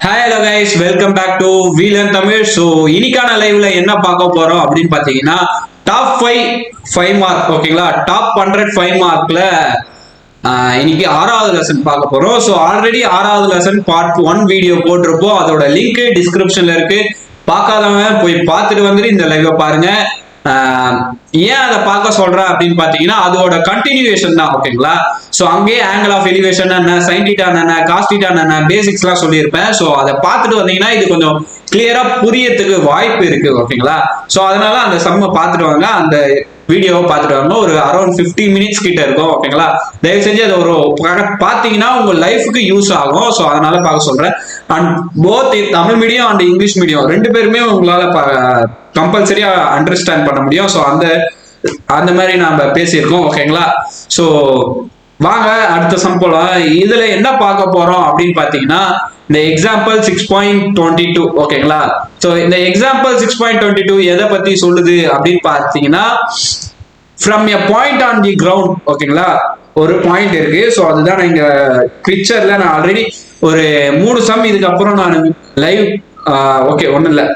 Hello guys, welcome back to வீலன் Tamil. So இன்னைக்கான லைவ்ல என்ன பார்க்க போறோம் அப்படின்னு பார்த்தீங்கன்னா, டாப் 5 மார்க், ஓகேங்களா? டாப் 100 5 மார்க்ல இன்னைக்கு 6வது லெசன் பார்க்க போறோம். ஸோ ஆல்ரெடி 6வது லெசன் பார்ட் 1 வீடியோ போட்டிருப்போம். அதோட லிங்க் டிஸ்கிரிப்ஷன்ல இருக்கு. பார்க்காதவங்க போய் பார்த்துட்டு வந்துட்டு இந்த லைவை பாருங்க. ஏன் அதை பார்க்க சொல்றேன் அப்படின்னு பாத்தீங்கன்னா, அதோட கண்டினியூவேஷன் தான், ஓகேங்களா? ஸோ அங்கேயே ஆங்கிள் ஆஃப் எலிவேஷன் என்ன, சைன் டீட்டா என்ன, காஸ் டீட்டா என்ன, பேசிக்ஸ் எல்லாம் சொல்லியிருப்பேன். ஸோ அதை பார்த்துட்டு வந்தீங்கன்னா இது கொஞ்சம் கிளியரா புரியறதுக்கு வாய்ப்பு இருக்கு, ஓகேங்களா? ஸோ அதனால அந்த சம்ம பார்த்துட்டு வாங்க, அந்த வீடியோவை பார்த்துட்டு வாங்க. ஒரு அரௌண்ட் 15 மினிட்ஸ் கிட்ட இருக்கும், ஓகேங்களா? தயவு செஞ்சு அதை ஒரு பார்த்தீங்கன்னா உங்க லைஃபுக்கு யூஸ் ஆகும். ஸோ அதனால பார்க்க சொல்றேன். And both Tamil medium and English medium ரெண்டு பேருமே உங்களால கம்பல்சரியா அண்டர்ஸ்டாண்ட் பண்ண முடியும். ஸோ அந்த மாதிரி நாம பேசியிருக்கோம், ஓகேங்களா? ஸோ வாங்க அடுத்த சம் போலாம். இதுல என்ன பார்க்க போறோம் அப்படின்னு பாத்தீங்கன்னா, இந்த எக்ஸாம்பிள் 6.22, ஓகேங்களா? ஸோ இந்த எக்ஸாம்பிள் 6.22 எதை பத்தி சொல்லுது அப்படின்னு பாத்தீங்கன்னா, from a point on the ground, ஓகேங்களா? ஒரு பாயிண்ட் இருக்கு. ஸோ அதுதான் நான் இங்க பிக்சர்ல நான் ஆல்ரெடி ஒரு 3 சம் இதுக்கப்புறம் நான் லைவ், ஓகே ஒன்றும் இல்லை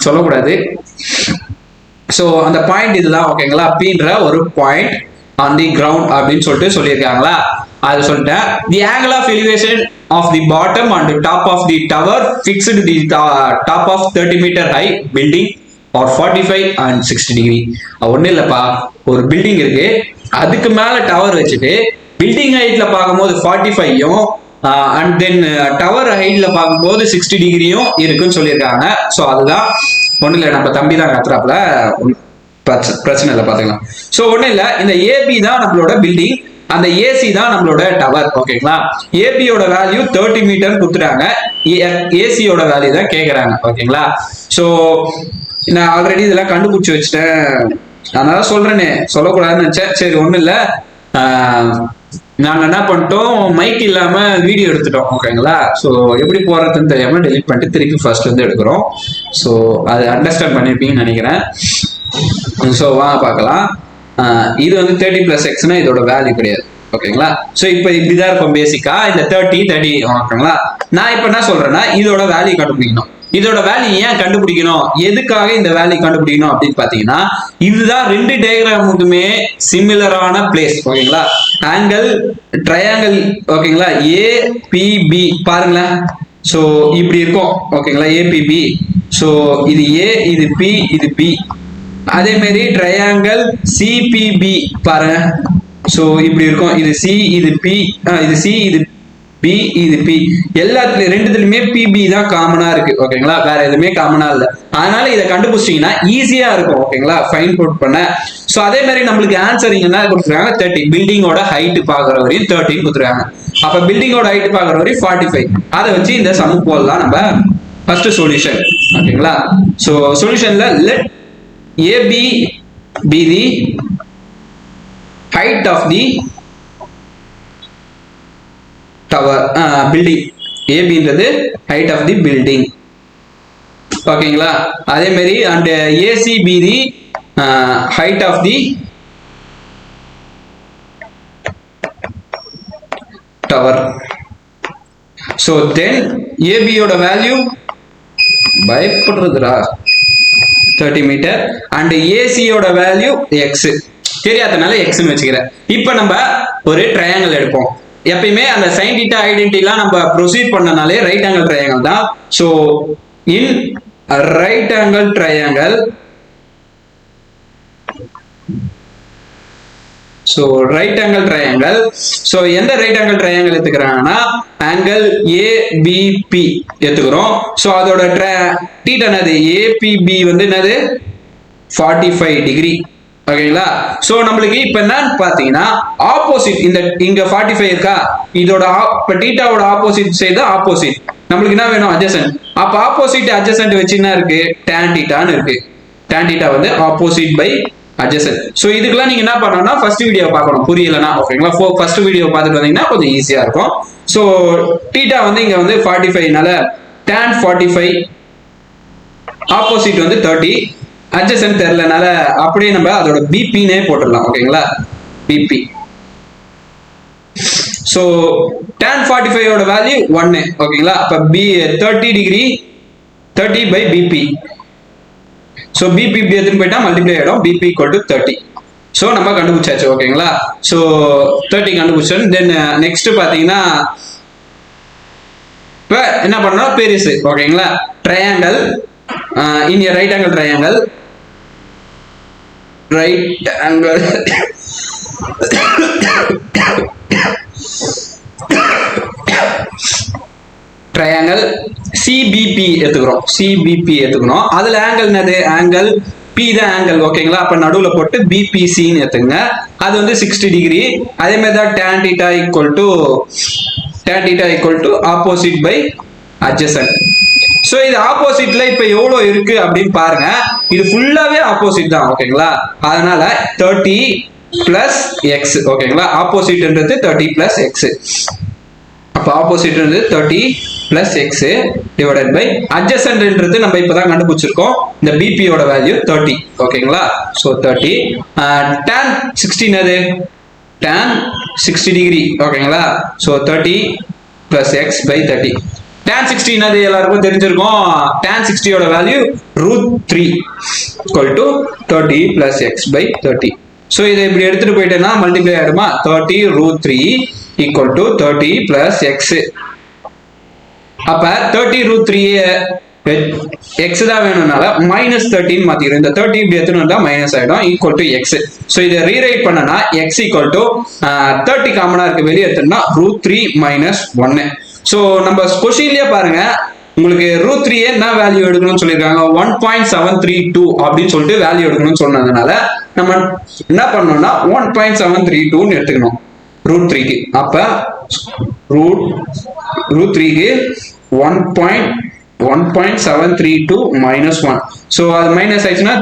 சொல்லக்கூடாது. ஸோ அந்த பாயிண்ட் இதுதான், ஓகேங்களா? அப்படின்ற ஒரு பாயிண்ட் ஆன் தி கிரவுண்ட் அப்படின்னு சொல்லிட்டு சொல்லியிருக்காங்களா? அது சொல்லிட்டேன். The angle of elevation of the bottom and top of the tower fixed the top of 30 metre high building are 45 and 60 degree. ஒன்றும் இல்லைப்பா, ஒரு பில்டிங் இருக்கு, அதுக்கு மேல டவர் வச்சுட்டு பில்டிங் ஹைட்ல பார்க்கும்போது 45யும் அண்ட் தென் டவர் ஹைட்ல பார்க்கும்போது 60 டிகிரியும் இருக்குன்னு சொல்லியிருக்காங்க. ஸோ அதுதான், ஒன்றும் இல்லை, நம்ம தம்பி தான் கத்துறாப்புல, பிரச்சனை இல்லை, பார்த்துக்கலாம். ஸோ ஒன்றும் இல்லை, இந்த ஏபி தான் நம்மளோட பில்டிங், அந்த ஏசி தான் நம்மளோட டவர், ஓகேங்களா? ஏபியோட வேல்யூ 30 மீட்டர் கொடுத்துட்டாங்க, ஏசியோட வேல்யூ தான் கேட்குறாங்க, ஓகேங்களா? ஸோ நான் ஆல்ரெடி இதெல்லாம் கண்டுபிடிச்சி வச்சுட்டேன், அதனால சொல்றேனே, சொல்லக்கூடாதுன்னு நினைச்சேன். சரி ஒன்றும் இல்லை, நாங்க என்ன பண்ணிட்டோம், மைக் இல்லாம வீடியோ எடுத்துட்டோம், ஓகேங்களா? ஸோ எப்படி போறதுன்னு தெரியாம டெலிட் பண்ணிட்டு திருப்பி ஃபர்ஸ்ட் வந்து எடுக்கிறோம். ஸோ அது அண்டர்ஸ்டாண்ட் பண்ணிருப்பீங்கன்னு நினைக்கிறேன். ஸோ வாங்க பார்க்கலாம். இது வந்து 30 + x இதோட வேல்யூ கிடையாது, ஓகேங்களா? ஸோ இப்போ இப்படிதான் இருக்கும் பேசிக்கா, இந்த 30 ஓகேங்களா? நான் இப்போ என்ன சொல்றேன்னா, இதோட வேல்யூ கண்டுபிடிக்கணும். இதோட வேல்யூ ஏன் கண்டுபிடிக்கணும், எதுக்காக இந்த வேல்யூ கண்டுபிடிக்கணும் அப்படின்னு பாத்தீங்கன்னா, இதுதான் ரெண்டு டயக்ராமுக்குமே சிமிலரான பிளேஸ், ஓகேங்களா? ஆங்கிள் ட்ரையாங்கிள், ஓகேங்களா? ஏபிபி பாருங்களேன். ஸோ இப்படி இருக்கும், ஓகேங்களா? ஏபிபி. ஸோ இது ஏ, இது பி, இது பி. அதே மாதிரி ட்ரையாங்கிள் சிபிபி பாருங்க. ஸோ இப்படி இருக்கும், இது சி, இது பி, இது சி, இது பி, இது பி. எல்லாத்துலயும் ரெண்டுத்துலயுமே பிபி தான் காமனா இருக்கு, ஓகேங்களா? வேற எதுவுமே காமனா இல்லை. அதனால இதை கண்டுபிடிச்சிட்டீங்கன்னா ஈஸியா இருக்கும், ஓகேங்களா? ஃபைண்ட் அவுட் பண்ண. ஸோ அதே மாதிரி நம்மளுக்கு ஆன்சர் இங்க என்ன கொடுத்துருக்காங்க, 30. பில்டிங்கோட ஹைட் பாக்குற வரையும் 30 கொடுத்துருக்காங்க. அப்ப பில்டிங்கோட ஹைட் பாக்குற வரையும் 45. அதை வச்சு இந்த சம் போடலாம் நம்ம. ஃபர்ஸ்ட் சொல்யூஷன், ஓகேங்களா? ஸோ சொல்யூஷன்ல let AB be the height of the tower, building. AB ன்றது height of the building, ஓகேங்களா? அதே மாதிரி and AC be the height of the tower. So then AB யோட வேல்யூ பயப்படுறதுடா 30 மீட்டர் அண்ட் ஏசியோட value X, தெரியாதனால எக்ஸ்ன்னு வச்சுக்கிறேன். இப்போ நம்ம ஒரு ட்ரையாங்கிள் எடுப்போம். எப்பயுமே அந்த சைன் டீட்டா ஐடென்டிட்டிலாம் நம்ம ப்ரொசீட் பண்ணனாலே ரைட் ஆங்கிள் ட்ரையாங்கிள் தான். So in right angle triangle, so right angle triangle, so எந்த ரைட் ஆங்கிள் ட்ரையாங்கிள் எடுத்துக்கிறாங்கன்னா ஆங்கிள் ஏபிபி எடுத்துக்கிறோம். ஸோ அதோட டீட்டா என்னது, ஏபிபி வந்து என்னது 45 டிகிரி, ஓகேங்களா? ஸோ நம்மளுக்கு இப்போ என்னன்னு பார்த்தீங்கன்னா ஆப்போசிட், இந்த இங்க 45 இருக்கா, இதோட இப்போ டீட்டாவோட ஆப்போசிட் சைடு தான் ஆப்போசிட். நம்மளுக்கு என்ன வேணும், அட்ஜசன்ட். அப்போ ஆப்போசிட் அட்ஜசன்ட் வச்சு என்ன இருக்கு, tan டீட்டான்னு இருக்கு. tan டீட்டா வந்து ஆப்போசிட் பை adjacent. ஸோ இதுக்கெல்லாம் நீங்க என்ன பண்ணணும்னா ஃபர்ஸ்ட் வீடியோ பார்க்கணும், புரியலனா, ஓகேங்களா? ஃபர்ஸ்ட் வீடியோ பார்த்துட்டு வந்தீங்கன்னா கொஞ்சம் ஈஸியா இருக்கும். ஸோ டீட்டா வந்து இங்க வந்து 45னால tan 45, ஆப்போசிட் வந்து 30, adjacent தெரியலனால அப்படியே நம்ம அதோட பிபினே போட்டுடலாம், ஓகேங்களா? பிபி. ஸோ tan 45 ஓட வேல்யூ 1. ஓகேங்களா? அப்ப B 30 degree 30 by B B. So B B இப்படி எடுத்துன்னு போயிட்டா மல்டிப்ளை ஆயிடும். BP equal to 30. ஸோ நம்ம கண்டுபிடிச்சாச்சு. ஓகேங்களா? ஸோ 30 கண்டுபிடிச்சோம். தென் நெக்ஸ்ட் பாத்தீங்கன்னா இப்போ என்ன பண்ணோம், பெருசு. ஓகேங்களா? ட்ரையாங்கல் இன் எ right angle triangle, right angle triangle CPP எடுத்துக்கிறோம். சிபிபி எடுத்துக்கணும். அதுல ஆங்கிள் என்னது, ஆங்கிள் பி தான் ஆங்கிள். ஓகேங்களா? அப்ப நடுவுல போட்டு பிபிசின்னு எடுத்துங்க. அது வந்து 60 டிகிரி. அதே மாதிரி தான் tan theta equal to opposite by adjacent. So இது ஆப்போசிட்ல இப்ப எவ்வளவு இருக்கு அப்படின்னு பாருங்க. இது ஃபுல்லாவே ஆப்போசிட் தான். ஓகேங்களா? அதனால 30 பிளஸ் எக்ஸ். ஓகேங்களா? ஆப்போசிட்ன்றது 30 பிளஸ் எக்ஸ். அப்ப ஆப்போசிட்ன்றது 30 பிளஸ் எக்ஸ் டிவைடட் பை அட்ஜசன்ட்ன்றது நம்ம இப்பதான் கண்டுபிடிச்சிருக்கோம். இந்த பிபியோட வேல்யூ 30. ஓகேங்களா? சோ 30 tan 60 என்னது, tan 60 டிகிரி. ஓகேங்களா? So 30 plus X by 30. tan 60 என்னது எல்லாருக்கும் தெரிஞ்சிருக்கும். tan 60 ஓட value √3 equal to 30 plus x by 30. So இதை இப்படி எடுத்துட்டு போயிட்டேன்னா மல்டிப்ளை ஆயிடுமா. 30 √3 equal to 30 plus x. அப்ப 30 √3 x தான் வேணும்னால -13 மாத்திக்கிறோம். இந்த 30 இப்படி எடுத்துட்டு வந்தா மைனஸ் ஆயிடும். Equal to x. சோ இதை ரீரைட் பண்ணனா x equal to 30 காமனா இருக்கு, வெளியே எடுத்தோம்னா √3 - 1. சோ நம்ம கொஸ்டின்லயே பாருங்க, உங்களுக்கு √3 என்ன வேல்யூ எடுக்கணும்னு சொல்லியிருக்காங்க, 1.732 அப்படின்னு சொல்லிட்டு வேல்யூ எடுக்கணும்னு சொன்னதுனால நம்ம என்ன பண்ணோம்னா 1.732 எடுத்துக்கணும் √3க்கு. அப்ப √3க்கு 1.732 - 1. சோ அது மைனஸ் ஆயிடுச்சுன்னா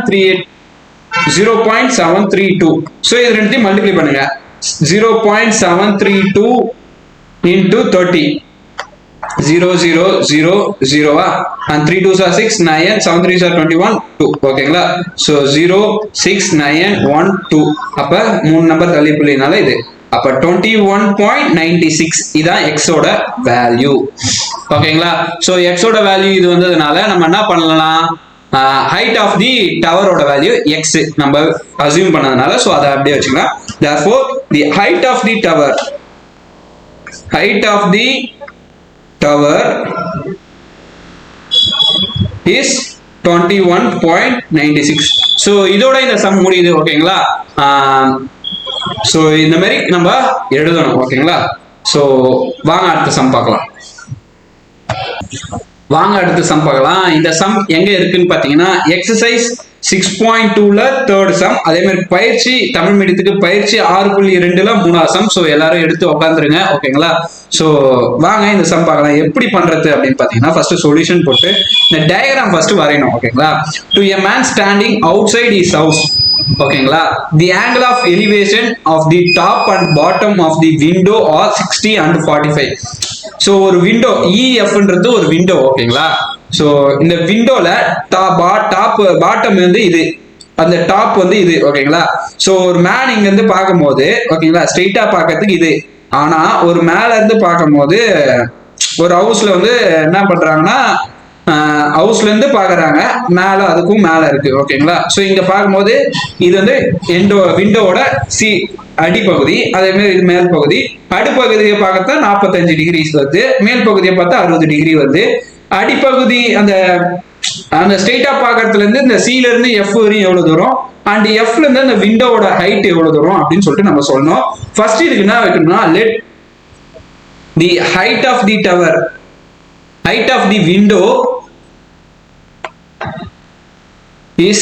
0.732. சோ இது ரெண்டையும் மல்டிப்ளை பண்ணுங்க. 0.732 into 30. 0 0 0 0 and 3 2s are 6 9 7 3s are 21 2. ஓகேங்களா? சோ 0 6 9 1 2. அப்ப மூணு நம்பர் தள்ளி புள்ளினால இது. அப்ப 21.96 இதான் x ஓட வேல்யூ. ஓகேங்களா? சோ x ஓட வேல்யூ இது வந்ததுனால நம்ம என்ன பண்ணலாம், height of the tower ஓட வேல்யூ x நம்ம அஸ்யூம் பண்ணதுனால சோ அதை அப்படியே வச்சுக்கலாம். therefore the height of the tower is 21.96. So இதோட இந்த சம் முடியுது. ஓகேங்களா? சோ இந்த மாதிரி நம்ம எழுதணும். ஓகேங்களா? சோ வாங்க அடுத்த சம் பார்க்கலாம். இந்த சம் எங்க இருக்குன்னு பாத்தீங்கன்னா எக்ஸசைஸ் 6.2ல தேர்ட் சம். அதே மாதிரி பயிற்சி தமிழ் மீடியத்துக்கு பயிற்சி 6.2ல மூணாவது சம். சோ எல்லாரும் எடுத்து உட்காந்துருங்க. ஓகேங்களா? சோ வாங்க இந்த சம் பார்க்கலாம். எப்படி பண்றது அப்படின்னு பாத்தீங்கன்னா ஃபர்ஸ்ட் சொல்யூஷன் போட்டு இந்த டயக்ராம் ஃபர்ஸ்ட் வரையணும். ஓகேங்களா? To a man standing outside his house. ஓகேங்களா? The angle of elevation of the top and bottom of the window are 60 and 45. So ஒரு விண்டோ EFன்றது ஒரு விண்டோ. ஓகேங்களா? சோ இந்த விண்டோல பாட்டம் வந்து இது, அந்த டாப் வந்து இது. ஓகேங்களா? சோ ஒரு மேன் இங்க இருந்து பார்க்கும்போது, ஓகேங்களா, ஸ்ட்ரெயிட்டா பார்க்கிறதுக்கு இது. ஆனா ஒரு மேல இருந்து பார்க்கும்போது ஒரு ஹவுஸ்ல வந்து என்ன பண்றாங்கன்னா, ஹவுஸ்ல இருந்து பாக்குறாங்க, மேல அதுக்கும் மேல இருக்கு. ஓகேங்களா? சோ இங்க பார்க்கும்போது இது வந்து விண்டோவோட அடிப்பகுதி, அதே மாதிரி இது மேல் பகுதி. அடிப்பகுதியை பார்த்தா 45 டிகிரி வருது, மேல் பகுதியை பார்த்தா 60 டிகிரி வருது. அடிப்பகுதி அந்த ஸ்ட்ரெயிட்டா பாக்கிறதுல இருந்து இந்த சில இருந்து எஃப் வரையும் எவ்வளவு தூரம், அண்ட் எஃப்ல இருந்து அந்த விண்டோவோட ஹைட் எவ்வளவு தூரம் அப்படின்னு சொல்லிட்டு நம்ம சொல்லணும். ஃபர்ஸ்ட் இதுக்கு என்ன வைக்கணும்னா, let the height of the tower, height of the window is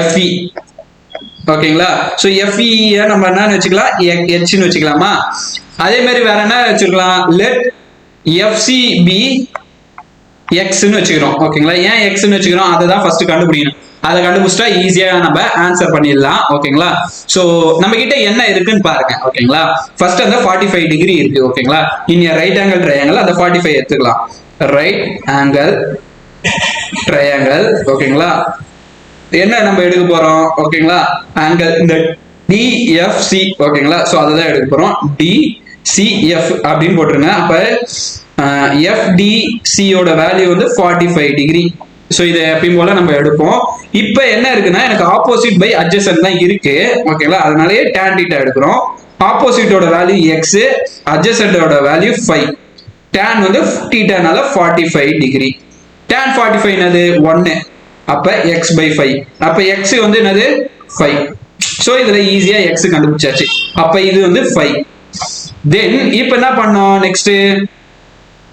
FE. ஓகேங்களா? சோ FE நம்ம என்ன வச்சுக்கலாம், h ன்னு வச்சுக்கலாமா? அதே மாதிரி வேற என்ன வச்சுக்கலாம், let FC be x ன்னு வச்சுக்கிறோம். ஓகேங்களா? ஏன் x ன்னு வச்சுக்கிறோம் அதை தான் ஃபர்ஸ்ட் கண்டுபிடிக்கணும். அதை கண்டுபிடிச்சிட்டா ஈஸியா நம்ம ஆன்சர் பண்ணிடலாம். ஓகேங்களா? சோ நம்ம கிட்ட என்ன இருக்குன்னு பாருங்க. ஓகேங்களா? ஃபர்ஸ்ட் அந்த 45 டிகிரி இருக்கு. ஓகேங்களா? இன் ரைட் ஆங்கிள் ட்ரையாங்கிள் அந்த 45 எடுத்துக்கலாம். Right angle triangle. ஓகேங்களா? என்ன நம்ம எடுக்க போறோம், ஓகேங்களா, ஆங்கிள் இந்த DFC. ஓகேங்களா? சோ அதை தான் எடுக்க போறோம். சிஎஃப் அப்படின்னு போட்டுருங்க. அப்ப எஃப்டிசியோட வேல்யூ வந்து 45 டிகிரி. ஸோ இதை எப்பயும் போல நம்ம எடுப்போம். இப்போ என்ன இருக்குன்னா எனக்கு ஆப்போசிட் பை அட்ஜசன்ட் தான் இருக்கு, ஓகேங்களா? அதனாலேயே tan θ எடுக்கிறோம். ஆப்போசிட்டோட வேல்யூ எக்ஸ், அட்ஜசன்டோட வேல்யூ 5. tan வந்து θனால 45 டிகிரி. tan 45 என்னது 1, அப்ப x by 5. அப்ப x வந்து என்னது 5. ஸோ இதுல ஈஸியா x கண்டுபிடிச்சாச்சு. அப்ப இது வந்து 5. தென் இப்போ என்ன பண்ணோம், நெக்ஸ்ட்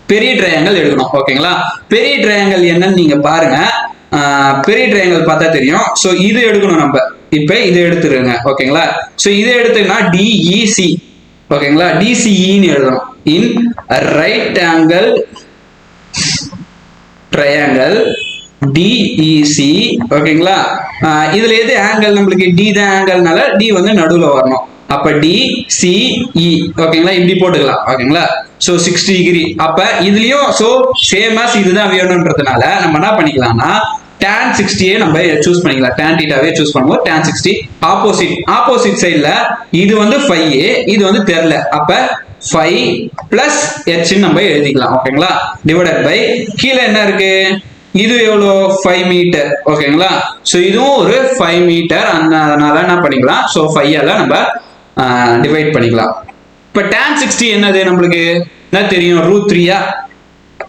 பெரிய ட்ரையாங்கிள் எடுக்கணும், ஓகேங்களா? பெரிய ட்ரையாங்கிள் என்னன்னு நீங்க பாருங்க. பெரிய ட்ரையாங்கிள் பார்த்தா தெரியும். ஸோ இது எடுக்கணும் நம்ம. இப்போ இதை எடுத்துருங்க, ஓகேங்களா? ஸோ இதை எடுத்தீங்கன்னா டிஇசி, ஓகேங்களா? டிசிஇன்னு எழுதணும். இன் ரைட் ஆங்கிள் ட்ரையாங்கிள் டிஇசி, ஓகேங்களா? இதுல எது ஆங்கிள், நம்மளுக்கு டி தான் ஆங்கிள்னால டி வந்து நடுவில் வரணும். அப்ப டிசிஇ, ஓகேங்களா? இப்படி போட்டுக்கலாம், ஓகேங்களா? So 60 degree. அப்ப இதுலயும் ஸோ சேம் ஆஸ் இதுதான் வேணும்ன்றதுனால நம்ம என்ன பண்ணிக்கலாம்னா tan 60 நம்ம சூஸ் பண்ணிக்கலாம். tan θவே சூஸ் பண்ணுவோம். tan 60 ஆப்போசிட் சைடுல இது வந்து 5, இது வந்து தெரியல. அப்ப 5 பிளஸ் h நம்ம எழுதிக்கலாம், ஓகேங்களா? டிவைடட் பை கீழே என்ன இருக்கு, இது எவ்வளோ 5 மீட்டர், ஓகேங்களா? ஸோ இதுவும் ஒரு 5 மீட்டர். அதனால என்ன பண்ணிக்கலாம், ஸோ 5ஆல நம்ம டிவைட் பண்ணிக்கலாம். இப்போ tan 60 என்னது நம்மளுக்கு என்ன தெரியும், √3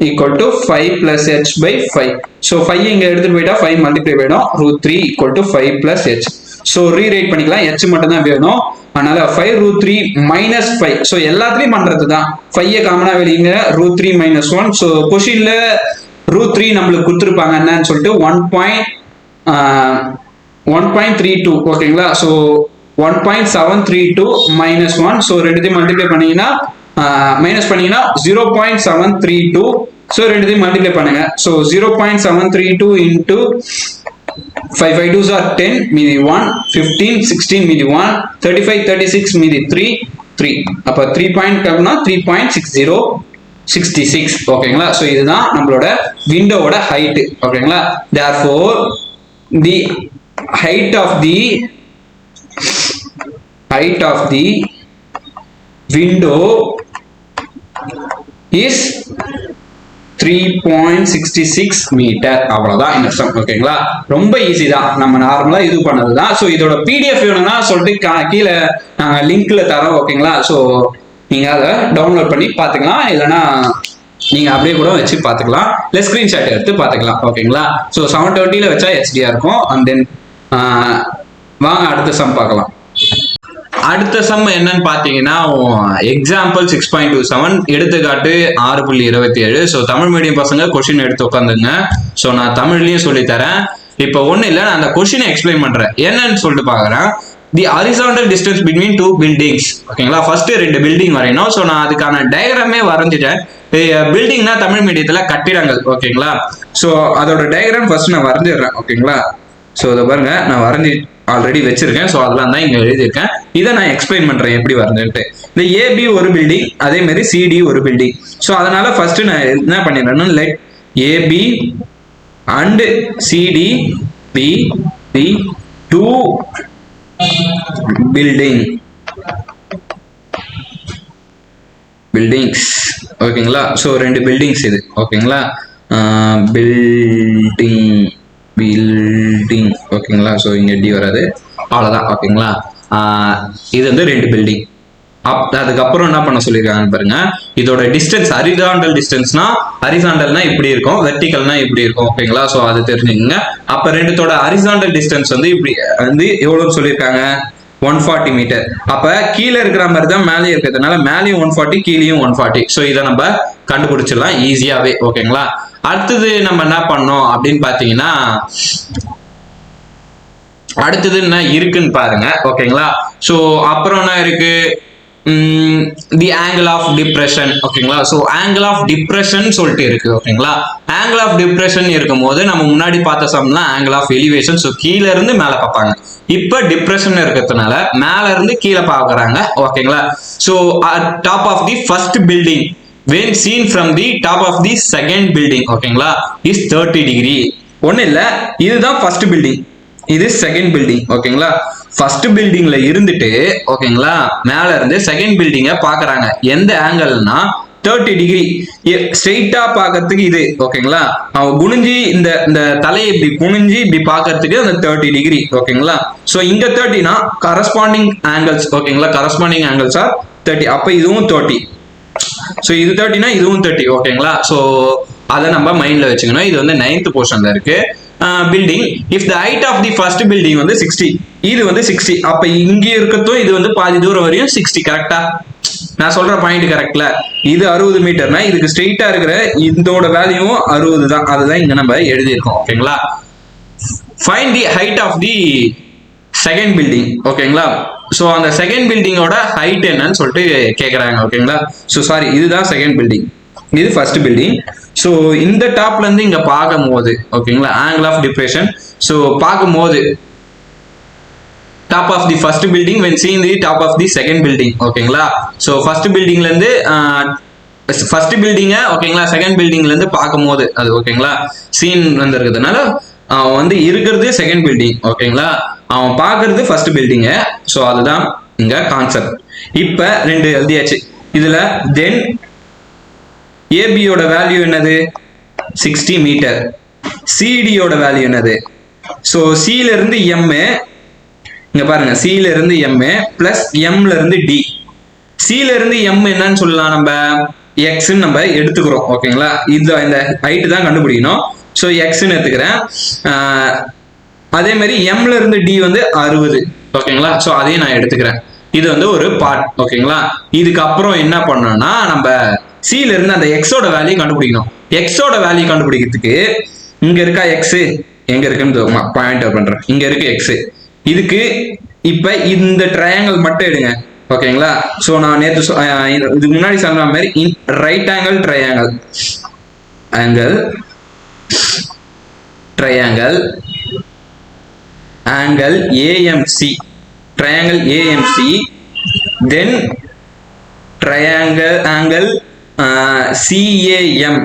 equal to 5 plus h by 5. So 5 இங்க எடுத்துட்டு போயிட்டா 5 மல்டிப்ளை போயிடும். √3 equal to 5 plus h. So rewrite பண்ணிக்கலாம், h மட்டும் தான் வேணும். அதனால 5√3 minus 5. ஸோ எல்லாத்துலயும் பண்றது தான். 5 காமனா வெளியுங்க, √3 minus 1. ஸோ கொஷின்ல √3 நம்மளுக்கு கொடுத்துருப்பாங்க என்னன்னு சொல்லிட்டு 1.32, ஓகேங்களா? So 1.732 minus 1. ஸோ ரெண்டுத்தையும் மல்டிப்ளை பண்ணீங்கன்னா மைனஸ் பண்ணீங்கன்னா 0.732. ஸோ ரெண்டுத்தையும் மல்டிப்ளை பண்ணுங்க. ஸோ 0.732 into 5 5 2s are 10, மீதி 1, 15 16 மீதி 1, 35 36 மீதி 3. அப்போ 3.6066, ஓகேங்களா? ஸோ இதுதான் நம்மளோட விண்டோவோட ஹைட், ஓகேங்களா? therefore the height of the window is 3.66 metre. அவ்வளவுதான் இந்த சம், ஓகேங்களா? ரொம்ப ஈஸி தான், நம்ம நார்மலா இது பண்ணதுதான். ஸோ இதோட பிடிஎஃப் வேணும்னா சொல்லிட்டு கீழே நாங்கள் லிங்க்ல தரோம், ஓகேங்களா? ஸோ நீங்க அதை டவுன்லோட் பண்ணி பார்த்துக்கலாம், இல்லைன்னா நீங்க அப்படியே கூட வச்சு பார்த்துக்கலாம், இல்லை ஸ்கிரீன்ஷாட் எடுத்து பார்த்துக்கலாம், ஓகேங்களா? ஸோ 720ல வச்சா HDR இருக்கும். அண்ட் தென் வாங்க அடுத்த சம் பார்க்கலாம். அடுத்த சம் என்னன்னு பாத்தீங்கன்னா எக்ஸாம்பிள் 6.27, எடுத்துக்காட்டு 6.27. ஸோ தமிழ் மீடியம் பசங்க கொஸ்டின் எடுத்து உட்காந்துங்க. ஸோ நான் தமிழ்லயும் சொல்லி தரேன். இப்போ ஒன்றும் இல்லை, நான் அந்த கொஸ்டினை எக்ஸ்பிளைன் பண்றேன் என்னன்னு சொல்லிட்டு பாக்குறேன். தி ஹாரிசான்டல் டிஸ்டன்ஸ் பிட்வீன் 2 பில்டிங்ஸ், ஓகேங்களா? ஃபர்ஸ்ட் 2 பில்டிங் வரையணும். ஸோ நான் அதுக்கான டயக்ராமே வரைஞ்சிட்டேன். பில்டிங்னா தமிழ் மீடியத்துல கட்டிடங்கள், ஓகேங்களா? ஸோ அதோட டயக்ராம் ஃபர்ஸ்ட் நான் வரைஞ்சிடுறேன், ஓகேங்களா? ஸோ இதை பாருங்க, நான் வரைஞ்சி ஆல்ரெடி வச்சிருக்கேன். ஸோ அதெல்லாம் தான் இங்க எழுதியிருக்கேன். இதை நான் எக்ஸ்பிளைன் பண்றேன் எப்படி வரைஞ்சுட்டு. இந்த ஏபி ஒரு பில்டிங், அதே மாதிரி சிடி ஒரு பில்டிங். ஸோ அதனால ஃபர்ஸ்ட் நான் என்ன பண்ணிடுறேன்னா let AB and CD be the 2 buildings, ஓகேங்களா? ஸோ 2 பில்டிங்ஸ் இது, ஓகேங்களா? பில்டிங், ஓகேங்களா? ஸோ இங்க டி வராது, அவ்வளோதான், ஓகேங்களா? இது வந்து 2 பில்டிங். அதுக்கப்புறம் என்ன பண்ண சொல்லியிருக்காங்கன்னு பாருங்க. இதோட டிஸ்டன்ஸ் ஹரிசாண்டல் டிஸ்டன்ஸ்னா, ஹரிசாண்டல்னா இப்படி இருக்கும், வெர்டிகல்னா இப்படி இருக்கும், ஓகேங்களா? ஸோ அது தெரிஞ்சுக்கங்க. அப்ப ரெண்டுத்தோட ஹரிசாண்டல் டிஸ்டன்ஸ் வந்து இப்படி வந்து எவ்வளோன்னு சொல்லியிருக்காங்க, 140 மீட்டர். அப்ப கீழே இருக்கிற மாதிரி தான் மேலே இருக்கிறதுனால மேலேயும் 140, கீழேயும் 140. ஸோ இதை நம்ம கண்டுபிடிச்சிடலாம் ஈஸியாவே, ஓகேங்களா? அடுத்தது நம்ம என்ன பண்ணோம் அப்படின்னு பாத்தீங்கன்னா, அடுத்தது என்ன இருக்குன்னு பாருங்க, ஓகேங்களா? ஸோ அப்புறம் என்ன இருக்கு, தி ஆங்கிள் ஆஃப் டிப்ரெஷன், ஓகேங்களா? ஸோ ஆங்கிள் ஆஃப் டிப்ரெஷன் சொல்லிட்டு இருக்கு, ஓகேங்களா? ஆங்கிள் ஆஃப் டிப்ரெஷன் இருக்கும் போது நம்ம முன்னாடி பார்த்த சம்லாம் ஆங்கிள் ஆஃப் எலிவேஷன். ஸோ கீழே இருந்து மேலே பார்ப்பாங்க. இப்போ டிப்ரெஷன் இருக்கிறதுனால மேல இருந்து கீழே பார்க்கறாங்க, ஓகேங்களா? So top of the first building when seen from the top of the second building, ஓகேங்களா, is 30 degree. ஒன்றும் இல்லை, இதுதான் ஃபர்ஸ்ட் பில்டிங், இது செகண்ட் பில்டிங் ஓகேங்களா. ஃபர்ஸ்ட் பில்டிங்ல இருந்துட்டு ஓகேங்களா மேல இருந்து செகண்ட் பில்டிங்கை பாக்குறாங்க. எந்த ஆங்கிள்னா 30 டிகிரி ஸ்ட்ரெயிட்டா பாக்கிறதுக்கு இது ஓகேங்களா. அவன் குனிஞ்சி இந்த இந்த தலையை இப்படி குனிஞ்சி இப்படி பாக்கிறதுக்கு அந்த 30 டிகிரி ஓகேங்களா. சோ இங்க 30னா கரஸ்பாண்டிங் ஆங்கிள்ஸ் ஓகேங்களா. Corresponding angles R 30. அப்ப இதுவும் 30. சோ இது 30னா இதுவும் 30 ஓகேங்களா. சோ அதை நம்ம மைண்ட்ல வச்சுக்கணும். இது வந்து 9th போர்ஷன்ல இருக்கு. Building if the height of the first building வந்து 60, இது வந்து 60. அப்ப இங்க இருக்கட்டும் இது வந்து பாதி தூரம் வரையும் 60 கரெக்டா. நான் சொல்ற பாயிண்ட் கரெக்ட்ல. இது 60 மீட்டர்னா இதுக்கு ஸ்ட்ரெயிட்டா இருக்கிற இதோட வேல்யூவும் 60 தான். அதுதான் இங்க நம்ம எழுதியிருக்கோம் ஓகேங்களா. Find the height of the second building ஓகேங்களா. சோ அந்த செகண்ட் பில்டிங்கோட ஹைட் என்னன்னு சொல்லிட்டு கேக்குறாங்க ஓகேங்களா. சோ சாரி, இதுதான் செகண்ட் பில்டிங், இது ஃபர்ஸ்ட் பில்டிங். சோ இந்த டாப்ல இருந்து இங்க பார்க்கும் போது ஓகேங்களா ஆங்கிள் ஆஃப் டிப்ரெஷன். சோ பார்க்கும் போது top of the first building when seen the top of the second building ஓகேங்களா. சோ ஃபர்ஸ்ட் பில்டிங்ல இருந்து ஃபர்ஸ்ட் பில்டிங்க ஓகேங்களா செகண்ட் பில்டிங்ல இருந்து பார்க்கும் போது அது ஓகேங்களா சீன் வந்திருக்கிறதுனால அவன் வந்து இருக்கிறது செகண்ட் பில்டிங் ஓகேங்களா, அவன் பார்க்கறது ஃபர்ஸ்ட் பில்டிங்க. சோ அதுதான் இங்க கான்செப்ட். இப்ப ரெண்டு எழுதியாச்சு. இதுல தென் ஏபியோட வேல்யூ என்னது 60 மீட்டர், சிடியோட வேல்யூ என்னது. சோ சில இருந்து எம், இங்க பாருங்க சில இருந்து எம் பிளஸ் எம்ல இருந்து டி. சில இருந்து எம் என்னன்னு சொல்லலாம் நம்ம எக்ஸ் நம்ம எடுத்துக்கிறோம் ஓகேங்களா. இது இந்த ஹைட் தான் கண்டுபிடிக்கணும். சோ எக்ஸ்ன்னு எடுத்துக்கிறேன். அதே மாதிரி எம்ல இருந்து டி வந்து 60 ஓகேங்களா. சோ அதையும் நான் எடுத்துக்கிறேன். இது வந்து ஒரு பார்ட் ஓகேங்களா. இதுக்கப்புறம் என்ன பண்ணணும்னா நம்ம சில இருந்து அந்த எக்ஸோட வேல்யூ கண்டுபிடிக்கணும். எக்ஸோட வேல்யூ கண்டுபிடிக்கிறதுக்கு இங்க இருக்கா எக்ஸ், எங்க இருக்குன்னு பாயிண்ட் அவுட் பண்றேன். இங்க இருக்கு எக்ஸ். இதுக்கு இப்ப இந்த ட்ரையாங்கிள் மட்டும் எடுங்க ஓகேங்களா. சோ நான் நேற்று இதுக்கு முன்னாடி சொன்ன மாதிரி right angle triangle angle AMC triangle AMC then triangle angle CAM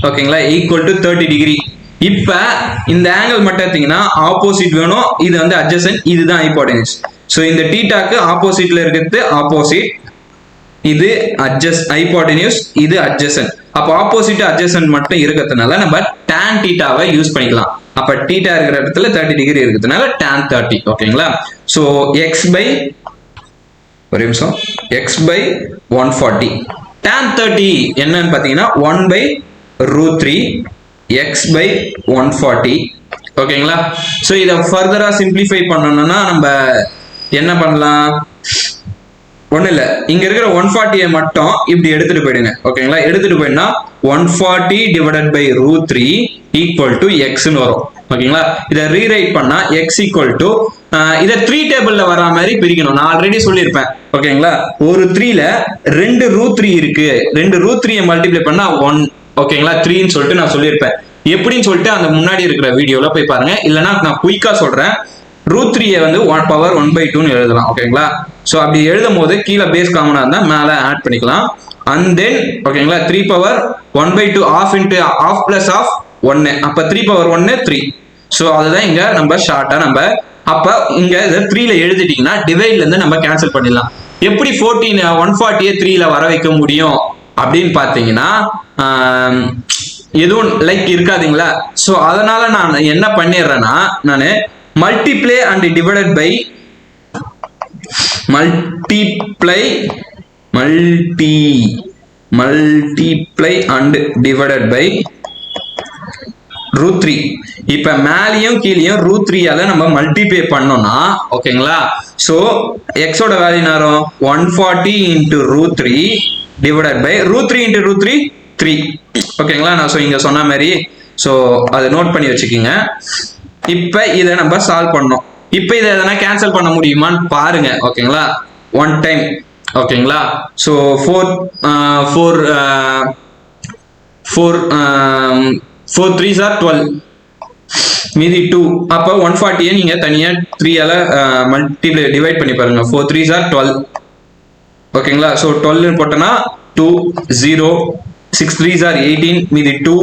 ஓகேங்களா ஈக்குவல் டு 30 டிகிரி. இப்ப இந்த ஆங்கிள் மட்டும் எடுத்தீங்கன்னா ஆப்போசிட் வேணும். இது வந்து அட்ஜசன்ட், இதுதான் ஹைபோடெனஸ். சோ இந்த தீட்டாக்கு ஆப்போசிட்ல இருக்கிறது ஆப்போசிட், இது ஹைபோடெனஸ், இது அட்ஜசன்ட். அப்ப ஆப்போசிட் அட்ஜசன்ட் மட்டும் இருக்கிறதுனால நம்ம tan தீட்டாவை யூஸ் பண்ணிக்கலாம். அப்ப தீட்டா இருக்கிற இடத்துல 30 டிகிரி இருக்கிறதுனால tan 30 ஓகேங்களா. சோ எக்ஸ் பை ஒரு நிமிஷம் எக்ஸ் பை 140 tan 30 என்னன்னு பாத்தீங்கன்னா 1/√3 எக்ஸ் பை 140 ஓகேங்களா. சோ இதை ஃபர்தரா சிம்பிளிஃபை பண்ணணும்னா நம்ம என்ன பண்ணலாம், ஒண்ணு இல்ல இங்க இருக்கிற 140 மட்டும் இப்படி எடுத்துட்டு போயிடுங்க ஓகேங்களா. எடுத்துட்டு போயிடுனா 140 டிவைடட் பை √3 ஈக்குவல் டு எக்ஸ்ன்னு வரும் ஓகேங்களா. இதை ரீரைட் பண்ணா எக்ஸ் ஈக்குவல் டு இதை 3 டேபிள்ல வர மாதிரி பிரிக்கணும். நான் ஆல்ரெடி சொல்லியிருப்பேன் ஓகேங்களா. ஒரு 3ல 2 √3 இருக்கு, 2 √3 மல்டிப்ளை பண்ணா 1 ஓகேங்களா 3ன்னு சொல்லிட்டு நான் சொல்லியிருப்பேன். எப்படின்னு சொல்லிட்டு அந்த முன்னாடி இருக்கிற வீடியோல போய் பாருங்க. இல்லைன்னா நான் குயிக்கா சொல்றேன். √3 வந்து பவர் 1/2 எழுதலாம் ஓகேங்களா. சோ அப்படி எழுதும் போது கீழே பேஸ் காமனா இருந்தா மேல ஆட் பண்ணிக்கலாம். அண்ட் தென் ஓகேங்களா 3 power 1/2 half into half plus half 1 அப்ப 3 பவர் 1 3. சோ அதுதான் இங்க நம்ம ஷார்ட்டா நம்ம அப்ப இங்க 3ல எழுதிட்டீங்கன்னா டிவைட்ல இருந்து நம்ம கேன்சல் பண்ணிடலாம். எப்படி 140 3ல வர வைக்க முடியும் அப்படின்னு பாத்தீங்கன்னா எதுவும் லைக் இருக்காதுங்களா. சோ அதனால நான் என்ன பண்ணிடுறேன்னா நான் multiply and divided by multiply and divided by √3. இப்ப மேலையும் கீழையும் √3ஆல நம்ம மல்டிப்ளை பண்ணோம்னா ஓகேங்களா. சோ எக்ஸோட வேல்யூ நேரம் 140 இன்டு √3 டிவைடட் பை √3 இன்டு √3 3 ஓகேங்களா. நான் இங்க சொன்ன மாதிரி சோ அதை நோட் பண்ணி வச்சுக்கோங்க. இப்ப இதை நம்ம சால்வ் பண்ணோம். இப்ப இதை எதனா கேன்சல் பண்ண முடியுமான்னு பாருங்க ஓகேங்களா. 1 டைம் ஓகேங்களா. சோ 4 3s are 12 மீதி 2. அப்ப 140 நீங்க தனியா 3ஆல மல்டிப்ளை டிவைட் பண்ணி பாருங்க. 4 3s are 12 ஓகேங்களா. சோ 12 போட்டனா 2 0 6 3s are 18 மீதி 2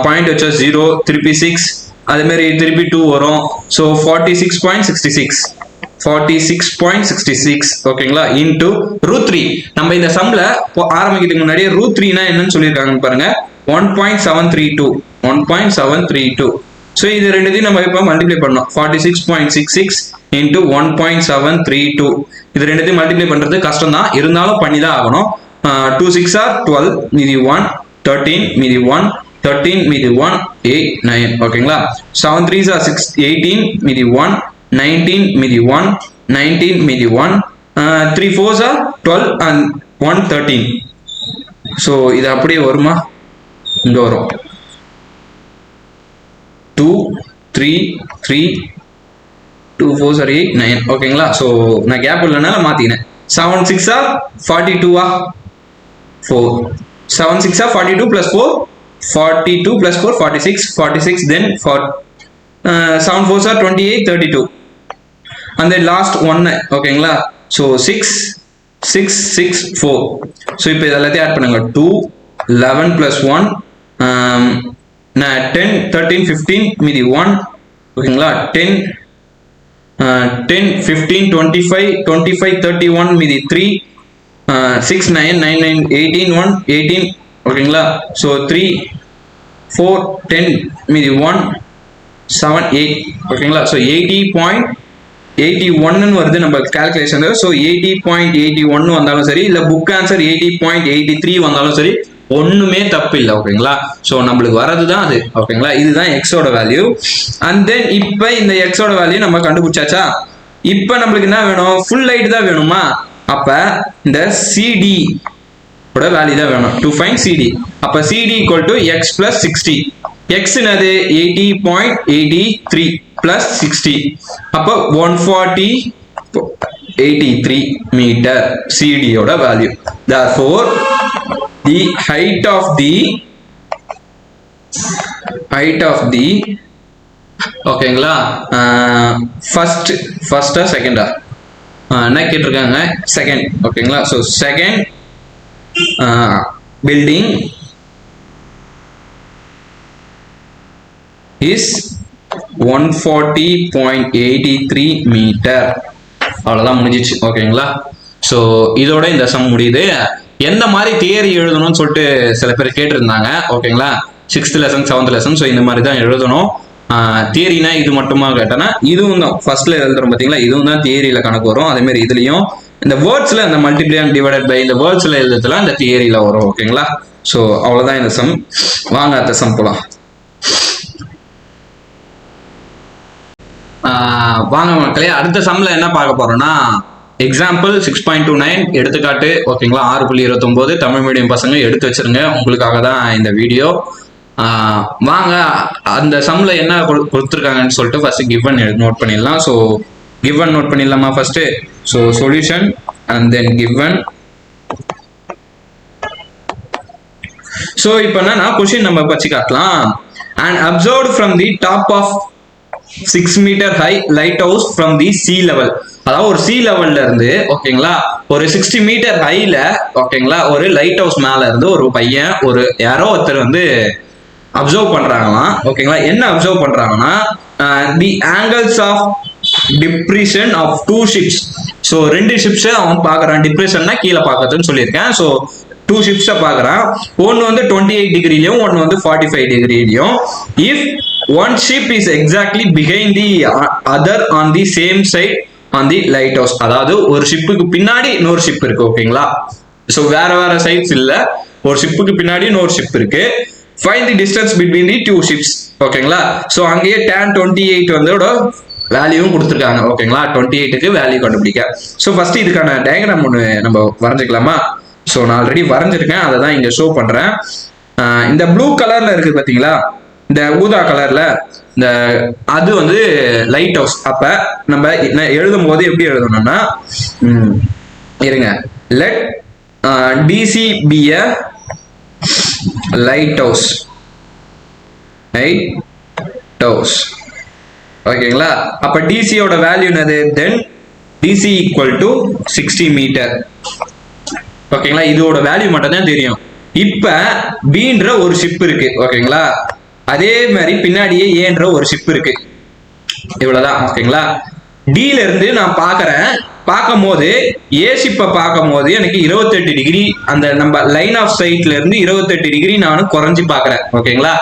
பாயிண்ட் வச்சா 0 திருப்பி 6 அதே மாதிரி திருப்பி 2 வரும். ஸோ 46.66 ஓகேங்களா இன்டூ √3. நம்ம இந்த சம்ல ஆரம்பிக்கிறதுக்கு முன்னாடி √3னா என்னன்னு சொல்லியிருக்காங்க பாருங்க. 1.732. ஸோ இது ரெண்டுத்தையும் நம்ம இப்போ மல்டிப்ளை பண்ணோம். 46.66 இன்டூ 1.732. இது ரெண்டுத்தையும் மல்டிப்ளை பண்றது கஷ்டம் தான், இருந்தாலும் பண்ணி தான் ஆகணும். 2 6 are 12, மீதி 1 13, மீதி 1 13, மீதி 1 8 9 ஓகேங்களா. 7 3s are 6 18, மீதி 1 19, மீதி 1 19, மீதி 1 3 4s are 12 and 1 13. ஸோ இது அப்படியே வருமா? இங்க வரும் 2 3 3 2 4s are 8 9 ஓகேங்களா. ஸோ நான் gap இல்லைனால மாத்தினேன். 7 6 are 42 4 7 6 are 42 plus 4 42 plus 4 46 then 7 4s are 28 32 and then last one ஓகேங்களா. ஸோ 6 6 6 4. ஸோ இப்போ இதெல்லாத்தையும் ஆட் பண்ணுங்க. 2 11 plus 1 10 13 15 மீதி 1 ஓகேங்களா. 10 10 15 25 25 31 மீதி 3 6 9 9 9 18 1 18 ஓகேங்களா. ஸோ 3 4 10 மீதி 1 7 8 ஓகேங்களா. ஸோ 80.81 வருது நம்ம கால்குலேஷன். ஸோ 80.81 வந்தாலும் சரி, இல்லை புக் ஆன்சர் 80.83 வந்தாலும் சரி, ஒண்ணுமே தப்பு இல்லை ஓகேங்களா. ஸோ நம்மளுக்கு வரது தான் அது ஓகேங்களா. இதுதான் எக்ஸோட வேல்யூ. அண்ட் தென் இப்போ இந்த எக்ஸோட வேல்யூ நம்ம கண்டுபிடிச்சாச்சா. இப்போ நம்மளுக்கு என்ன வேணும்? ஃபுல் லைட் தான் வேணுமா? அப்ப இந்த சிடி ஓட வேல்யூ தான் வேணும் டு ஃபைண்ட் சிடி. அப்ப CD equal to X plus 60. X என்னது? 80.83 பிளஸ் 60. அப்ப 140.83 மீட்டர் சிடியோட வேல்யூ. therefore the height of the ஓகேங்களா ஃபர்ஸ்டா செகண்டா என்ன கேட்டிருக்காங்க? செகண்ட் ஓகேங்களா. So second building is 140.83 metre. அவ்வளோதான் முடிஞ்சிச்சு ஓகேங்களா. ஸோ இதோட இந்த சம் முடியுது. எந்த மாதிரி தியரி எழுதணும்னு சொல்லிட்டு சில பேர் கேட்டிருந்தாங்க ஓகேங்களா. 6th lesson 7th lesson. So இந்த மாதிரி தான் எழுதணும். தியரினா இது மட்டுமா கேட்டனா இதுவும் தான் ஃபர்ஸ்ட்ல எழுதுறோம் பார்த்தீங்களா, இதுவும் தான் தியரியில கணக்கு வரும். அதே மாதிரி இதுலயும் இந்த வேர்ட்ஸ்ல இந்த மல்டிப்ளை அண்ட் டிவைடட் பை இந்த வேர்ட்ஸ்ல எழுதுறதுலாம் இந்த தியரியில வரும் ஓகேங்களா. ஸோ அவ்வளவுதான் இந்த சம். வாங்க அடுத்த சம் போலாம். வாங்க மக்களே, அடுத்த சம்ல என்ன பார்க்க போறோம்னா எக்ஸாம்பிள் 6.29 எடுத்துக்காட்டு ஓகேங்களா. 6.29 தமிழ் மீடியம் பசங்க எடுத்து வச்சிருங்க, உங்களுக்காக தான் இந்த வீடியோ. வாங்க அந்த சம்ல என்ன கொடுத்துருக்காங்கன்னு சொல்லிட்டு ஃபர்ஸ்ட் கிவன் நோட் பண்ணிடலாம். ஸோ கிவன் நோட் பண்ணிடலாமா first. So solution and then given. So இப்போ என்னன்னா கொஸ்டின் நம்ம பச்சு காட்டலாம். And observed from the top of 6 meter high lighthouse from the sea level. அதாவது ஒரு சி லெவல்ல இருந்து ஓகேங்களா ஒரு 60 மீட்டர் ஹைல ஓகேங்களா ஒரு லைட் ஹவுஸ் மேல இருந்து ஒரு பையன் ஒரு யாரோ ஒருத்தர் வந்து அப்சர்வ் பண்றாங்களாம் ஓகேங்களா. என்ன அப்சர்வ் பண்றாங்கன்னா the angles of depression of 2 ships. So 2 ships அவன் பாக்குறான். டிப்ரெஷன்னா கீழே பாக்குறதுன்னு சொல்லியிருக்கேன். ஸோ 2 ships பாக்குறான். ஒன்னு வந்து 28 டிகிரிலையும் ஒன்னு வந்து 45 டிகிரிலையும். If one ship is exactly behind the other on the same side on the lighthouse. அதாவது ஒரு ஷிப்புக்கு பின்னாடி இன்னொரு ஷிப் இருக்கு ஓகேங்களா. சோ வேற வேற சைட்ஸ் இல்ல, ஒரு ஷிப்புக்கு பின்னாடி இன்னொரு ஷிப் இருக்கு. find the distance between the 2 ships ஓகேங்களா. சோ அங்கேயே tan 28 வந்தோட வேல்யூவும் கொடுத்துருக்காங்க ஓகேங்களா. 28க்கு வேல்யூ கண்டுபிடிக்க. சோ ஃபர்ஸ்ட் இதுக்கான டயக்ராம் ஒன்று நம்ம வரைஞ்சிக்கலாமா. சோ நான் ஆல்ரெடி வரைஞ்சிருக்கேன், அதை தான் இங்க ஷோ பண்றேன். இந்த ப்ளூ கலர்ல இருக்கு பாத்தீங்களா, இந்த ஊதா கலர்ல இந்த அது வந்து லைட் ஹவுஸ். அப்ப நம்ம எழுதும் போது எப்படி எழுதணும்னா இருங்க, let DC be a lighthouse ஓகேங்களா. அப்ப டிசியோட வேல்யூ என்னது? Then DC equal to 60 metre ஓகேங்களா. இதோட வேல்யூ மட்டும் தான் தெரியும். இப்ப பீன்ற ஒரு ஷிப் இருக்கு ஓகேங்களா. அதே மாதிரி பின்னாடியே ஏன்ற ஒரு ஷிப் இருக்கு. இவ்வளவுதான். ஓகேங்களா. டில இருந்து நான் பார்க்கும் போது ஏ ஷிப்பை பார்க்கும் போது எனக்கு 28 டிகிரி அந்த நம்ம லைன் ஆஃப் சைட்ல இருந்து 28 டிகிரி நான் குறைஞ்சி பார்க்கறேன். ஓகேங்களா.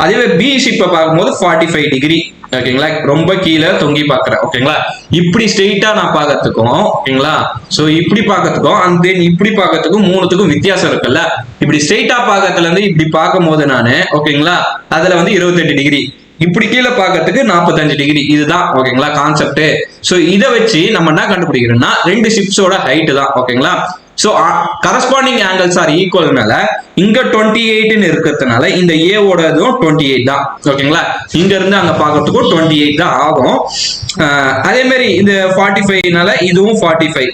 அதுவே பி ஷிப்பை பார்க்கும்போது 45 டிகிரி. ஓகேங்களா. ரொம்ப கீழே தொங்கி பார்க்கறேன். ஓகேங்களா. இப்படி ஸ்ட்ரெயிட்டா நான் பார்க்கறதுக்கும், ஓகேங்களா, சோ இப்படி பார்க்கறதுக்கும் அண்ட் தென் இப்படி பார்க்கறதுக்கும் மூணுத்துக்கும் வித்தியாசம் இருக்குல்ல. இப்படி ஸ்ட்ரெயிட்டா பார்க்கறதுல இருந்து இப்படி பார்க்கும் போது நானு, ஓகேங்களா, அதுல வந்து 28 டிகிரி, இப்படி கீழே பார்க்கறதுக்கு 45 டிகிரி. இதுதான் ஓகேங்களா கான்செப்ட். சோ இதை வச்சு நம்ம என்ன கண்டுபிடிக்கிறோம்னா ரெண்டு ஷிப்ஸோட ஹைட் தான். ஓகேங்களா. சோ கரஸ்பாண்டிங் ஆங்கிள்ஸ் ஆர் ஈக்குவல்னால இங்க 28 இருக்கிறதுனால இந்த ஏவோடதும் 28 தான். ஓகேங்களா. இங்க இருந்து அங்க பார்க்கறதுக்கும் 28 தான் ஆகும். அதே மாதிரி இந்த 45னால இதுவும் 45.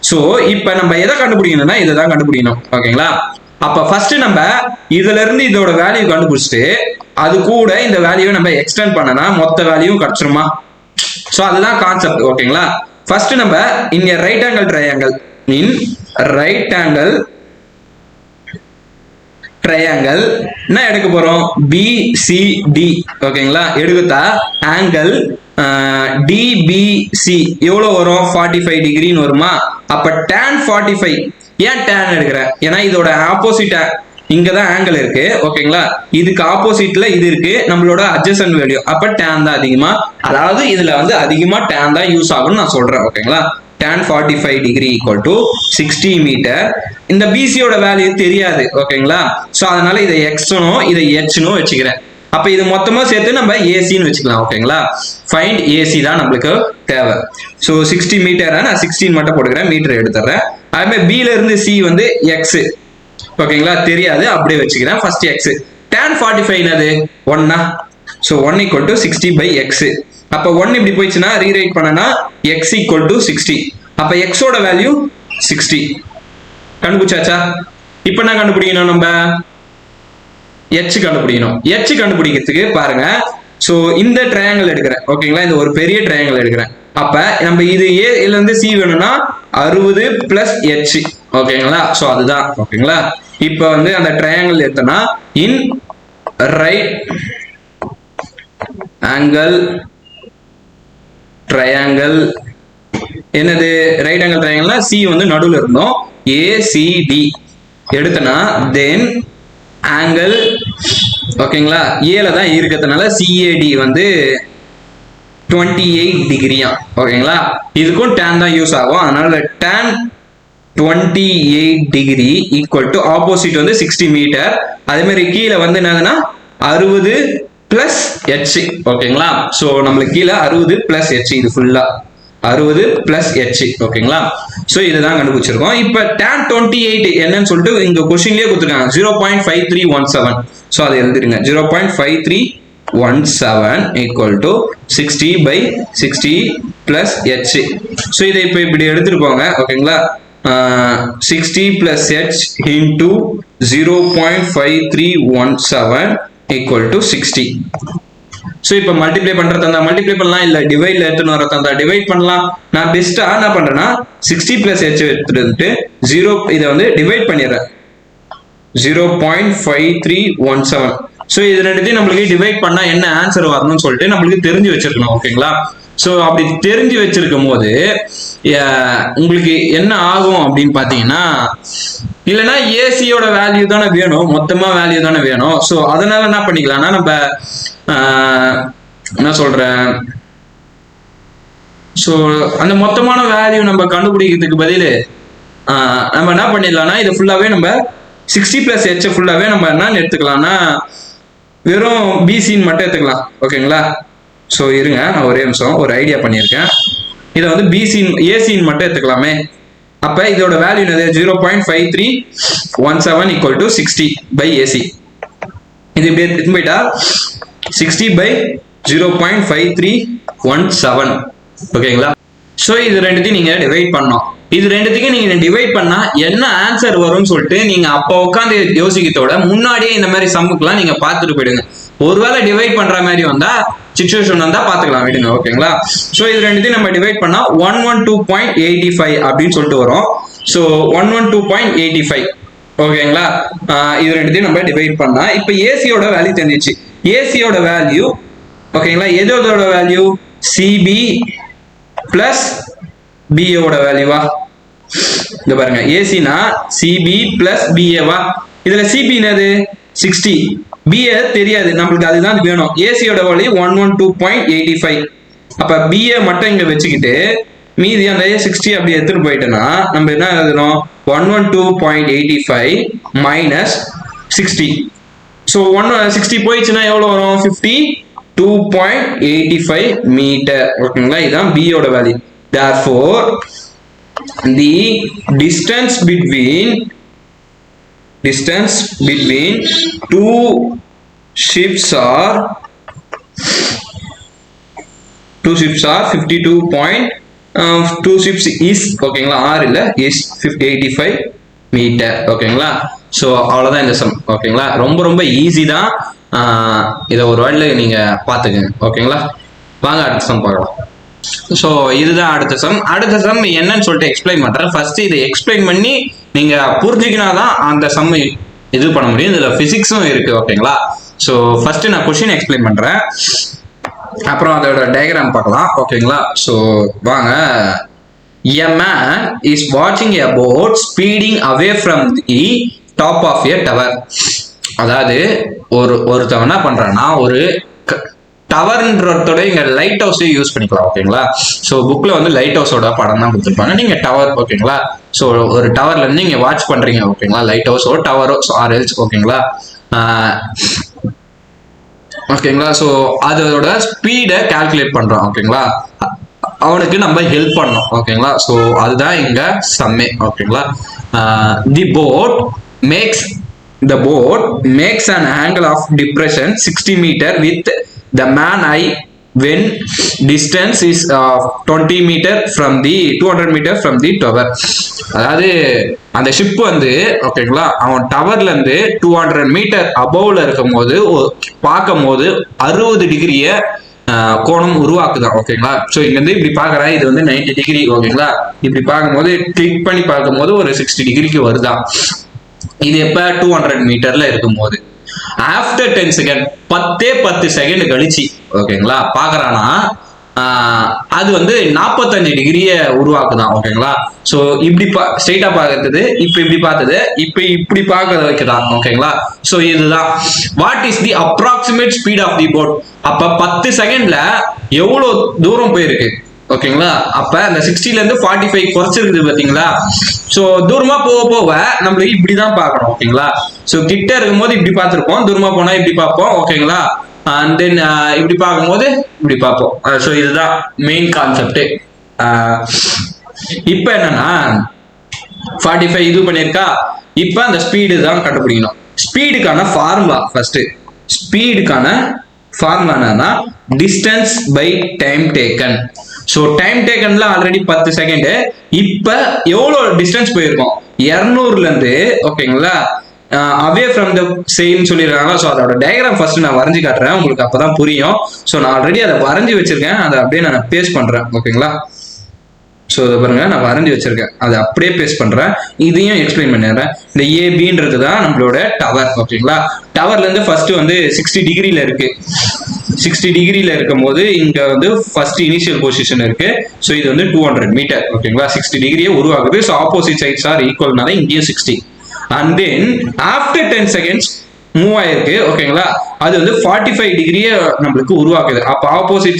சோ இப்ப நம்ம எதை கண்டுபிடிக்கணும்னா இதை தான் கண்டுபிடிக்கணும். ஓகேங்களா. அப்ப ஃபர்ஸ்ட் நம்ம இதுல இருந்து இதோட வேல்யூ கண்டுபிடிச்சிட்டு அது கூட இந்த வேல்யூவை நம்ம எக்ஸ்டெண்ட் பண்ணனா மொத்த வேல்யூ கிடைச்சிருமா? சோ அதுதான் கான்செப்ட். ஓகேங்களா. ஃபர்ஸ்ட் நம்ம இன் ரைட் ஆங்கிள் ட்ரையாங்கிள் என்ன எடுக்க போறோம்? பிசிடி. ஓகேங்களா. எடுத்தா ஆங்கிள் டிபிசி எவ்வளவு வரும்? 45 டிகிரின்னு வருமா? அப்ப tan 45. ஏன் tan எடுக்கிறேன்? ஏன்னா இதோட ஆப்போசிட் இங்கதான் ஆங்கிள் இருக்கு. ஓகேங்களா. இதுக்கு ஆப்போசிட்ல இது இருக்கு நம்மளோட அட்ஜசன்ட் வேல்யூ. அப்ப tan தான் அதிகமா, அதாவது இதுல வந்து அதிகமா tan தான் யூஸ் ஆகும்னு நான் சொல்றேன். ஓகேங்களா. tan 45 degree equal to 60 metre. இந்த பிசியோட வேல்யூ தெரியாது. ஓகேங்களா. சோ அதனால இதை எக்ஸ்னும் இதை ஹெச்னும் வச்சுக்கிறேன். அப்ப இது மொத்தமா சேர்த்து நம்ம ஏசின்னு வச்சுக்கலாம். ஓகேங்களா. ஃபைண்ட் ஏசி தான் நம்மளுக்கு தேவை. சோ 60 மீட்டர் நான் 16 மட்டும் போட்டுக்கிறேன், மீட்டர் எடுத்துறேன். அதே மாதிரி பில இருந்து சி வந்து எக்ஸ். ஓகேங்களா. தெரியாது, அப்படியே வச்சுக்கிறேன். First X. tan 45 என்னது? 1. So 1 equal to 60 by X. அப்ப 1 இப்படி போயிடுச்சுன்னா ரீரைட் பண்ணனா x ஈக்குவல் டு 60. அப்ப எக்ஸோட வேல்யூ 60. கண்டுபிடிச்சாச்சா? இப்ப என்ன கண்டுபிடிக்கணும்? நம்ம h கண்டுபிடிக்கணும். h கண்டுபிடிக்கிறதுக்கு பாருங்க. சோ இந்த ட்ரையாங்கிள் எடுக்கிறேன். ஓகேங்களா. இந்த ஒரு பெரிய ட்ரையாங்கிள் எடுக்கிறேன். அப்ப நம்ம இது a ல இருந்து c வேணும்னா 60 பிளஸ் h. ஓகேங்களா. சோ அதுதான். ஓகேங்களா. இப்ப வந்து அந்த ட்ரையாங்கிள் எடுத்தனா இன் ரைட் ஆங்கிள் ட்ரையாங்கிள் என்னது? ரைட் ஆங்கிள் ட்ரையாங்கிள்னா சி வந்து நடுவுல இருந்தோம், ஏசிடி எடுத்தனா தென் ஆங்கிள், ஓகேங்களா, ஏல தான் இருக்கிறதுனால சிஏடி வந்து 28 டிகிரியா. ஓகேங்களா. இதுக்கும் tan தான் யூஸ் ஆகும். அதனால tan 28 degree equal to opposite வந்து 60 மீட்டர். அதே மாதிரி கீழே வந்து என்னதுன்னா 60 பிளஸ் h. ஓகேங்களா. சோ நம்மளுக்கு கீழே 60 பிளஸ் h, இது ஃபுல்லா 60 பிளஸ் h. ஓகேங்களா. சோ இதுதான் கண்டுபிடிச்சிருக்கோம். இப்ப tan 28 என்னன்னு சொல்லிட்டு இங்க கொஸ்டின்லயே கொடுத்துருக்காங்க 0.5317. சோ அதை எழுதிருங்க. 0.5317 equal to 60 by 60 plus h. So இதை இப்ப இப்படி எடுத்துருக்கோங்க. ஓகேங்களா. 60 plus h into 0.5317 equal to 60. So இப்ப மல்டிப்ளை பண்றதா இருந்தா மல்டிப்ளை பண்ணலாம், இல்ல டிவைட்ல எடுத்துன்னு வரதா இருந்தா டிவைட் பண்ணலாம். நான் பெஸ்டா என்ன பண்றேன்னா 60 பிளஸ் h எடுத்துட்டு 0 இதை வந்து டிவைட் பண்ணிடுறேன். 0.5317. சோ இது ரெண்டுத்தையும் நம்மளுக்கு டிவைட் பண்ணா என்ன ஆன்சர் வரணும்னு சொல்லிட்டு நம்மளுக்கு தெரிஞ்சு வச்சிருக்கணும். ஓகேங்களா. சோ அப்படி தெரிஞ்சு வச்சிருக்கும் போது உங்களுக்கு என்ன ஆகும் அப்படின்னு பாத்தீங்கன்னா, இல்லைன்னா ஏசியோட வேல்யூ தானே வேணும், மொத்தமா வேல்யூ தானே வேணும். சோ அதனால என்ன பண்ணிக்கலாம்னா நம்ம என்ன சொல்றேன், சோ அந்த மொத்தமான வேல்யூ நம்ம கண்டுபிடிக்கிறதுக்கு பதில் நம்ம என்ன பண்ணிடலாம்னா இது ஃபுல்லாவே நம்ம 60 பிளஸ் h ஃபுல்லாவே நம்ம என்ன எடுத்துக்கலாம்னா வெறும் பிசின்னு மட்டும் எடுத்துக்கலாம். ஓகேங்களா. சோ இருங்க, நான் ஒரே நிமிஷம் ஒரு ஐடியா பண்ணியிருக்கேன். இதை வந்து பிசின் ஏசின்னு மட்டும் எடுத்துக்கலாமே. அப்ப இதோட வேல்யூ என்னது? 0.5317 ஈக்குவல் டு 60 பை ஏசி. இது இப்படி எடுத்து போயிட்டா 60 by 0.5317. ஓகேங்களா. சோ இது ரெண்டுத்தையும் நீங்க டிவைட் பண்ணணும். இது ரெண்டுத்தையும் நீங்க டிவைட் பண்ணா என்ன ஆன்சர் வரும்னு சொல்லிட்டு நீங்க அப்ப உட்காந்து யோசிக்கிறதோட முன்னாடியே இந்த மாதிரி சம்முக்கெல்லாம் நீங்க பார்த்துட்டு போயிடுங்க. ஒருவேளை டிவைட் பண்ற மாதிரி வந்தா சிச்சுவேஷன் வந்தா பாத்துக்கலாம், விடுங்க. ஓகேங்களா. சோ இது ரெண்டுத்தையும் நம்ம டிவைட் பண்ணா 112.85 அப்படின்னு சொல்லிட்டு வரும். சோ 112.85. ஓகேங்களா. இது ரெண்டுத்தையும் நம்ம டிவைட் பண்ணா இப்ப ஏசியோட வேல்யூ தெரிஞ்சிச்சு. ஏசியோட வேல்யூ ஓகேங்களா, எதோட வேல்யூ சிபி பிளஸ் பிஏவோட வேல்யூவா, இங்க பாருங்க ஏசினா சிபி பிளஸ் பிஏவா, இதுல சிபி என்னது 60, பிஏ தெரியாது நம்மளுக்கு, அதுதான் வேணும். ஏசியோட வேல்யூ 112.85, அப்ப பிஏ மட்டும் இங்க வச்சுக்கிட்டு மீதி அந்த 60 அப்படி எடுத்துட்டு போயிட்டோம்னா நம்ம என்ன எழுதணும் 112.85 மைனஸ் 60. ஸோ 160 போயிடுச்சுன்னா எவ்வளோ வரும் 52.85 மீட்டர். ஓகேங்களா, இதுதான் பியோட value. therefore the distance between two ships are 52.2 ships is ஓகேங்களா, r இல்ல is 85 மீட்டர். ஓகேங்களா, ஸோ அவ்வளோதான் இந்த சம். ஓகேங்களா, ரொம்ப ரொம்ப ஈஸி தான், இதை ஒரு வேர்ட்ல நீங்க பார்த்துக்கங்க. ஓகேங்களா, வாங்க அடுத்த சம் பார்க்கலாம். ஸோ இதுதான் அடுத்த சம். அடுத்த சம் என்னன்னு சொல்லிட்டு எக்ஸ்பிளைன் பண்றேன். ஃபர்ஸ்ட் இதை எக்ஸ்பிளைன் பண்ணி நீங்க புரிஞ்சுக்கினாதான் அந்த சம் இது பண்ண முடியும். இதுல பிசிக்ஸும் இருக்கு. ஓகேங்களா, ஸோ ஃபர்ஸ்ட் நான் கொஸ்டின் எக்ஸ்பிளைன் பண்றேன், அப்புறம் அதோட டயக்ராம் பார்க்கலாம். ஓகேங்களா, ஸோ வாங்க. A man is watching a boat speeding away from the top of a tower. அதாவது ஒருத்தவன் என்ன பண்றான்னா, ஒரு டவர்ன்றதோட இங்க லைட் ஹவுஸ் யூஸ் பண்ணிக்கலாம். ஓகேங்களா, ஸோ புக்ல வந்து லைட் ஹவுஸோட படம் தான் கொடுத்துருப்பாங்க, நீங்க டவர். ஓகேங்களா, ஸோ ஒரு டவர்ல இருந்து நீங்க வாட்ச் பண்றீங்க. ஓகேங்களா, லைட் ஹவுஸோ டவரோ ஆர்எல்ஸ். ஓகேங்களா, ஓகேங்களா, ஸோ அதோட ஸ்பீடை கால்குலேட் பண்றோம். ஓகேங்களா, அவனுக்கு நம்ம ஹெல்ப் பண்ணோம். ஓகேங்களா, ஸோ அதுதான் இங்க சம்மே. ஓகேங்களா, the boat makes an angle of depression 60 meter with the man eye when distance is 20 meter from the 200 meter from the tower. அதாவது அந்த ஷிப் வந்து ஓகேங்களா, அவன் டவர்ல இருந்து 200 மீட்டர் அபவ்ல இருக்கும் போது பார்க்கும் போது 60 டிகிரிய கோணம் உருவாக்குதான். ஓகேங்களா, ஸோ இங்க இருந்து இப்படி பாக்குறேன், இது வந்து 90 டிகிரி. ஓகேங்களா, இப்படி பார்க்கும்போது கிளிக் பண்ணி பார்க்கும்போது ஒரு 60 டிகிரிக்கு வருதான். இது எப்ப 200 மீட்டர்ல இருக்கும் போது ஆஃப்டர் 10 செகண்ட் 10 செகண்ட் கழிச்சு ஓகேங்களா பாக்குறானா, அது வந்து 45 டிகிரிய உருவாக்குதான். ஓகேங்களா, ஸோ இப்படி ஸ்ட்ரெயிட்டா பார்க்கறது, இப்ப இப்படி பார்த்தது, இப்ப இப்படி பார்க்கறத வைக்கதான். ஓகேங்களா, ஸோ இதுதான் what is the approximate speed of the boat. அப்ப 10 செகண்ட்ல எவ்வளவு தூரம் போயிருக்கு. ஓகேங்களா, அப்ப அந்த 60ல இருந்து 45 குறைச்சிருக்குது பாத்தீங்களா. ஸோ தூரமா போக போக நம்மளுக்கு இப்படிதான் பார்க்கணும். ஓகேங்களா, ஸோ கிட்ட இருக்கும் போது இப்படி பார்த்துருப்போம், தூரமா போனா இப்படி பார்ப்போம். ஓகேங்களா, அண்ட் தென் இப்படி பார்க்கும்போது இப்படி பார்ப்போம். ஸோ இதுதான் மெயின் கான்செப்ட். இப்ப என்னன்னா 45 இது பண்ணிருக்கா, இப்ப அந்த ஸ்பீடு தான் கண்டுபிடிக்கணும். ஸ்பீடுக்கான ஃபார்முலா ஃபர்ஸ்ட். ஸ்பீடுக்கான ஃபார்முலா என்னன்னா distance by time taken. So time டேக்கன்ல ஆல்ரெடி 10 செகண்ட், இப்ப எவ்வளவு டிஸ்டன்ஸ் போயிருக்கோம் 200ல இருந்து. ஓகேங்களா, அவே ஃப்ரம் த சேம் சொல்லிடுறாங்க. ஸோ அதோட டயக்ராம் ஃபர்ஸ்ட் நான் வரைஞ்சி காட்டுறேன், உங்களுக்கு அப்பதான் புரியும். ஸோ நான் ஆல்ரெடி அதை வரைஞ்சி வச்சிருக்கேன், அதை அப்படியே நான் பேஸ்ட் பண்றேன். ஓகேங்களா, ஸோ இதை பாருங்க, நான் வரைஞ்சி வச்சிருக்கேன், அதை அப்படியே பேஸ்ட் பண்றேன். இதையும் எக்ஸ்பிளைன் பண்ணிடுறேன். இந்த ஏபின்றது தான் நம்மளோட டவர். ஓகேங்களா, டவர்ல இருந்து ஃபர்ஸ்ட் வந்து 60 டிகிரில இருக்கு. 60 டிகிரில இருக்கும் போது இங்க வந்து ஃபர்ஸ்ட் இனிஷியல் பொசிஷன் இருக்கு. ஸோ இது வந்து 200 மீட்டர். ஓகேங்களா, 60 டிகிரியே உருவாகுது. ஸோ ஆப்போசிட் சைட்ஸ் ஆர் ஈக்குவல்னால இங்கேயும் 60. And then after 10 seconds move ஆயிருக்கு. ஓகேங்களா, அது வந்து 45 டிகிரியே நம்மளுக்கு உருவாக்குது. அப்ப ஆப்போசிட்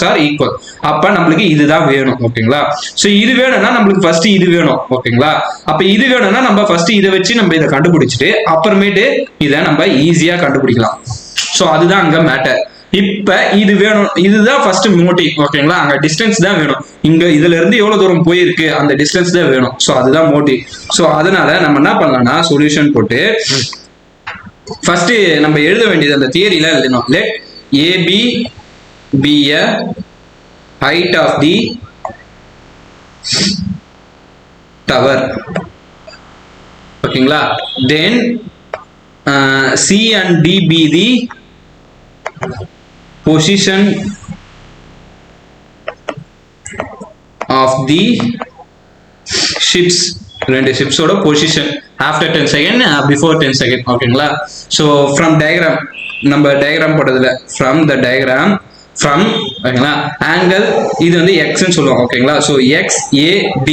ஆர் ஈக்குவல், அப்ப நம்மளுக்கு இதுதான் வேணும். ஓகேங்களா, ஸோ இது வேணும்னா நம்மளுக்கு ஃபர்ஸ்ட் இது வேணும். ஓகேங்களா, அப்ப இது வேணும்னா நம்ம ஃபர்ஸ்ட் இதை வச்சு நம்ம இதை கண்டுபிடிச்சிட்டு அப்புறமேட்டு இதை நம்ம ஈஸியா கண்டுபிடிக்கலாம். ஸோ அதுதான் அங்க மேட்டர். இப்ப இது வேணும், இதுதான் ஃபர்ஸ்ட் மோட்டிவ். ஓகேங்களா, அங்க டிஸ்டன்ஸ் தான் வேணும். இங்க இதுல இருந்து எவ்வளவு தூரம் போயிருக்கு அந்த டிஸ்டன்ஸ் தான் வேணும். ஸோ அதுதான் மோட்டிவ். ஸோ அதனால நம்ம என்ன பண்ணலாம்னா சொல்யூஷன் போட்டு ஃபர்ஸ்ட் நம்ம எழுத வேண்டியது அந்த தியரியில எழுதணும். Let AB be a height of the tower. ஓகேங்களா, then C and D be the position of the ships. ரெண்டு ஷிப்ஸோட position after 10 second, before 10 second. ஓகேங்களா? ஸோ ஃப்ரம் டயக்ராம், நம்ம டயக்ராம் போட்டதுல ஃப்ரம் த டயக்ராம் ஃப்ரம், ஓகேங்களா, angle இது வந்து எக்ஸ்ன்னு சொல்லுவோம். ஓகேங்களா? So XAD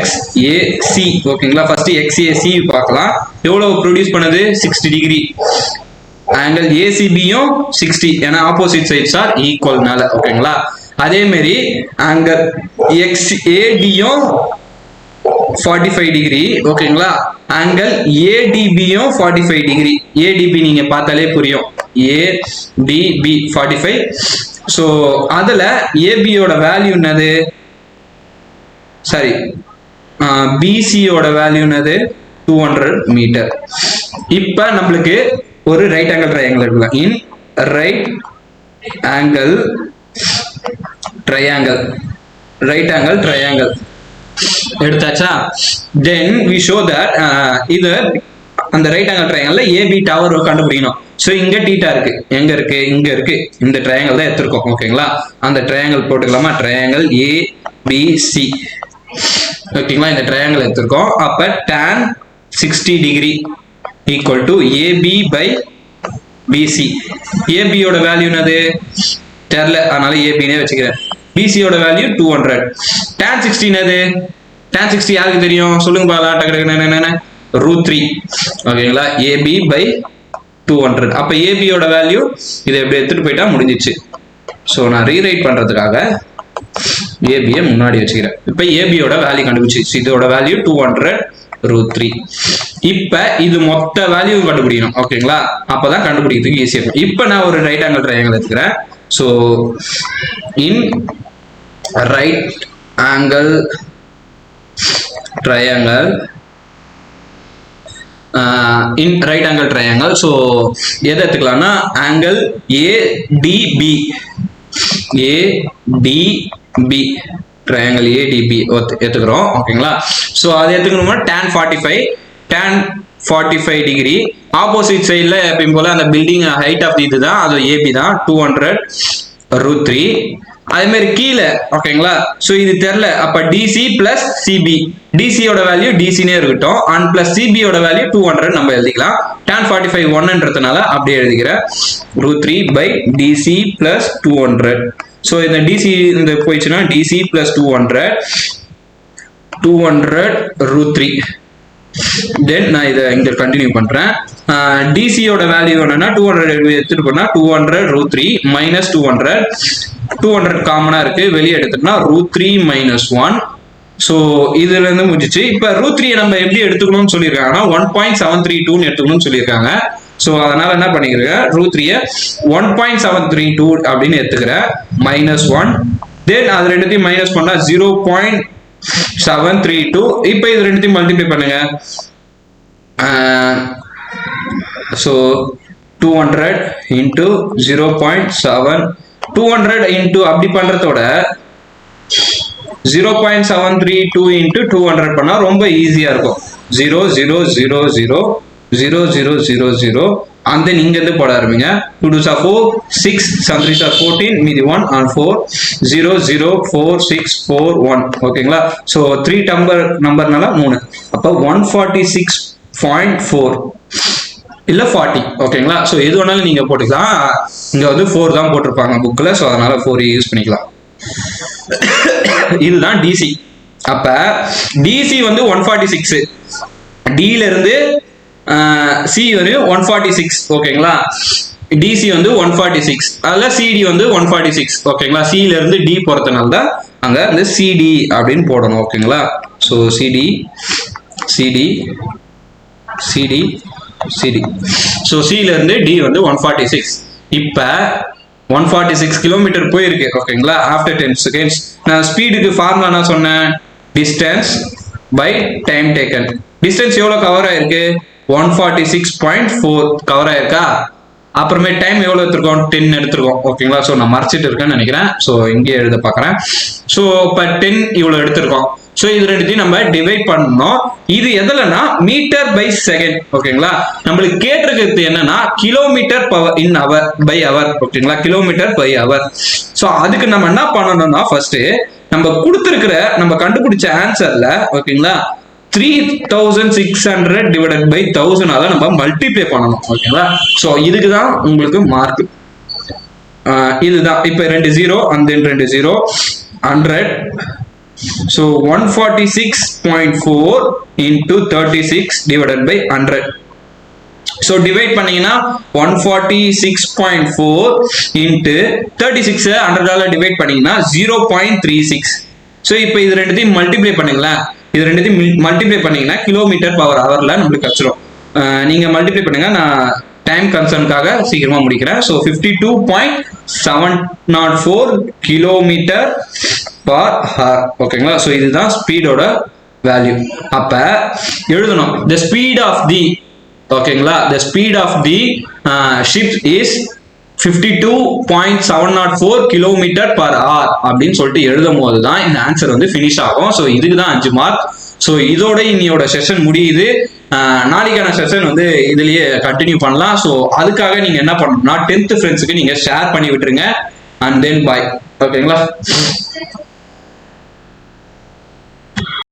XAC. ஓகேங்களா? ஃபர்ஸ்ட் XAC பார்க்கலாம். எவ்வளவு ப்ரொடியூஸ் பண்ணுது? 60 டிகிரி. ஆங்கிள் ACBயும் 60, ஏன்னா ஆப்போசிட் சைட்ஸ் ஆர் ஈக்குவல்னால. ஓகேங்களா? அதே மாதிரி ஆங்கிள் XADயும் 45 டிகிரி. ஓகேங்களா? ஆங்கிள் ADBயும் 45 டிகிரி. ADB நீங்க பார்த்தாலே புரியும், ADB 45. ஸோ அதுல ABயோட வேல்யூ என்னது? சாரி, BCயோட வேல்யூ என்னது? 200 மீட்டர். இப்ப நம்மளுக்கு ஒரு ரைட் ஆங்கிள் ட்ரையாங்கிள் எடுக்கலாம். இன் ரைட் ஆங்கிள் ட்ரையாங்கிள் எடுத்தாச்சா? தென் வி ஷோ தட் இது அந்த ரைட் ஆங்கிள் ட்ரையாங்கிள்ல AB டவர் கண்டுபிடிக்கணும். ஸோ இங்க டீட்டா இருக்கு, எங்க இருக்கு? இங்க இருக்கு. இந்த ட்ரையாங்கிள் தான் எடுத்திருக்கோம். ஓகேங்களா? அந்த ட்ரையாங்கிள் போட்டுக்கலாமா? Triangle ABC. ஓகேங்களா? இந்த ட்ரையாங்கிள் எடுத்திருக்கோம். அப்ப tan 60 degree equal to AB by BC. AB யோட வேல்யூ என்னது? தெரியல, அதனால AB னே வச்சுக்கிறேன். BC யோட வேல்யூ 200. tan 60 என்னது? tan 60 யாருக்கு தெரியும்? சொல்லுங்க பாக்கலாம். டக்கு √3. ஓகேங்களா? AB by 200. அப்ப AB யோட வேல்யூ இதை எப்படி எடுத்துட்டு போயிட்டா முடிஞ்சிச்சு. ஸோ நான் ரீரைட் பண்றதுக்காக AB முன்னாடி வச்சுக்கிறேன். இப்ப AB யோட வேல்யூ கண்டுபிடிச்சு. இதோட வேல்யூ 200 √3. இப்ப இது மொத்த வேல்யூ கண்டுபிடிக்கணும். ஓகேங்களா? அப்பதான் கண்டுபிடிக்கிறதுக்கு ஈஸியா இருக்கும். இப்ப நான் ஒரு ரைட் ஆங்கிள் ட்ரையாங்கிள் எடுத்துக்கிறேன். So in right angle triangle so எதை எடுத்துக்கலாம்னா ஆங்கிள் ADB ட்ரையாங்கிள் ADB எடுத்துக்கிறோம். ஓகேங்களா? ஸோ அதை எடுத்துக்கணும்னா tan 45 டிகிரி. ஆப்போசிட் சைட்ல எப்பயும் போல அந்த பில்டிங் ஹைட் ஆஃப் இது தான், அது AB தான், 200 √3. அதே மாதிரி கீழே. ஓகேங்களா? ஸோ இது தெரியல, அப்ப DC பிளஸ் CB. DC யோட வேல்யூ DCனே இருக்கட்டும், அண்ட் பிளஸ் CB யோட வேல்யூ 200 நம்ம எழுதிக்கலாம். tan 45 1ன்றதுனால அப்படியே எழுதிக்கிறேன். √3 by DC plus 200. ஸோ இந்த DC இந்த போயிடுச்சுன்னா DC plus 200 √3. தென் நான் இதை இங்க கண்டினியூ பண்றேன். DC யோட வேல்யூ என்னன்னா 200 எடுத்துட்டு போனா 200 √3 minus 200 காமனா இருக்கு, வெளியே எடுத்துட்டோம்னா √3 minus 1. ஸோ இதுல இருந்து முடிஞ்சிச்சு. இப்ப √3 நம்ம எப்படி எடுத்துக்கணும்னு சொல்லியிருக்காங்கன்னா 1.732 எடுத்துக்கணும்னு சொல்லியிருக்காங்க. ஸோ அதனால என்ன பண்ணிக்கிறேன், √3 1.732 அப்படின்னு எடுத்துக்கிறேன், -1. தென் அது ரெண்டுத்தையும் மைனஸ் பண்ணா 0.732. இப்போ இது ரெண்டுத்தையும் மல்டிப்ளை பண்ணுங்க. ஸோ 200 into 0.7, 200 into அப்படி பண்றதோட 0.732 into 200 பண்ணா ரொம்ப ஈஸியா இருக்கும். 0 0 0 0 0 0 0 0 and then இங்க இருந்து போட ஆரம்பிங்க. 2 2s are 4, 6, 7 3s are 14, மீதி 1 and 4, 0 0 4 6 4 1. ஓகேங்களா? ஸோ 3 நம்பர்னால 3, அப்போ 146.4 இல்ல 40. ஓகேங்களா? ஸோ எது வேணாலும் நீங்க போட்டுக்கலாம். இங்க வந்து 4 தான் போட்டிருப்பாங்க புக்ல, ஸோ அதனால 4 யூஸ் பண்ணிக்கலாம். இதுதான் DC. அப்ப DC வந்து 146, D ல இருந்து C வரையும் 146. ஓகேங்களா? DC வந்து 146, அதுல CD வந்து 146. ஓகேங்களா? C ல இருந்து D போறதுனால தான் அங்க இந்த CD அப்படின்னு போடணும். ஓகேங்களா? So CD CD CD CD. So C ல இருந்து D வந்து 146. இப்ப 146 கிலோமீட்டர் போயிருக்கு. ஓகேங்களா? After 10 seconds. நான் ஸ்பீடுக்கு ஃபார்முலா நான் சொன்னேன், distance by time taken. Distance எவ்வளவு கவர் ஆயிருக்கு? 146.4 கவர் ஆயிருக்கா? அப்புறமே டைம் எவ்வளவு எடுத்திருக்கோம்? 10 எடுத்திருக்கோம். ஓகேங்களா? ஸோ நான் மறைச்சிட்டு இருக்கேன்னு நினைக்கிறேன். ஸோ இங்கே எழுத பார்க்குறேன். ஸோ இப்போ 10 இவ்வளவு எடுத்திருக்கோம். ஸோ இது ரெண்டுத்தையும் நம்ம டிவைட் பண்ணணும். இது எதுலன்னா மீட்டர் பை செகண்ட். ஓகேங்களா? நம்மளுக்கு கேட்டிருக்கிறது என்னன்னா கிலோமீட்டர் இன் அவர் பை அவர். ஓகேங்களா? Kilometre by our. ஸோ அதுக்கு நம்ம என்ன பண்ணணும்னா ஃபர்ஸ்ட் நம்ம கொடுத்துருக்கிற நம்ம கண்டுபிடிச்ச ஆன்சர்ல, ஓகேங்களா, 3600 டிவைடட் பை 1000 அதான் நம்ம மல்டிப்ளை பண்ணணும். ஓகேங்களா? ஸோ இதுக்கு தான் உங்களுக்கு மார்க். இதுதான் இப்போ 2 0 and then 2 0 100. So 146.4 into 36 divided by 100. So divide பண்ணீங்கன்னா 146.4 into 36 100 டிவைட் பண்ணீங்கன்னா 0.36. ஸோ இப்போ இது ரெண்டுத்தையும் மல்டிப்ளை பண்ணுங்களேன். இது ரெண்டுத்தையும் மல்டிப்ளை பண்ணீங்கன்னா கிலோமீட்டர் பவர் ஹவர்ல நம்மளுக்கு கிடைச்சிரும். நீங்க மல்டிப்ளை பண்ணுங்க, நான் டைம் கன்சர்னுக்காக சீக்கிரமா முடிக்கிறேன். So 52.704 kilometre per hour. ஓகேங்களா? ஸோ இதுதான் ஸ்பீடோட வேல்யூ. அப்ப எழுதணும் the speed of the, ஓகேங்களா, the speed of the ship is 52.704 kilometre per hour அப்படின்னு சொல்லிட்டு எழுதும் போது தான் இந்த ஆன்சர் வந்து ஃபினிஷ் ஆகும். ஸோ இதுக்கு தான் 5 மார்க். ஸோ இதோட இன்னையோட செஷன் முடியுது. நாளைக்கான செஷன் வந்து இதுலயே கண்டினியூ பண்ணலாம். ஸோ அதுக்காக நீங்க என்ன பண்ணணும்னா 10th ஃப்ரெண்ட்ஸுக்கு நீங்க ஷேர் பண்ணி விட்டுருங்க. அண்ட் தென் பாய். ஓகேங்களா?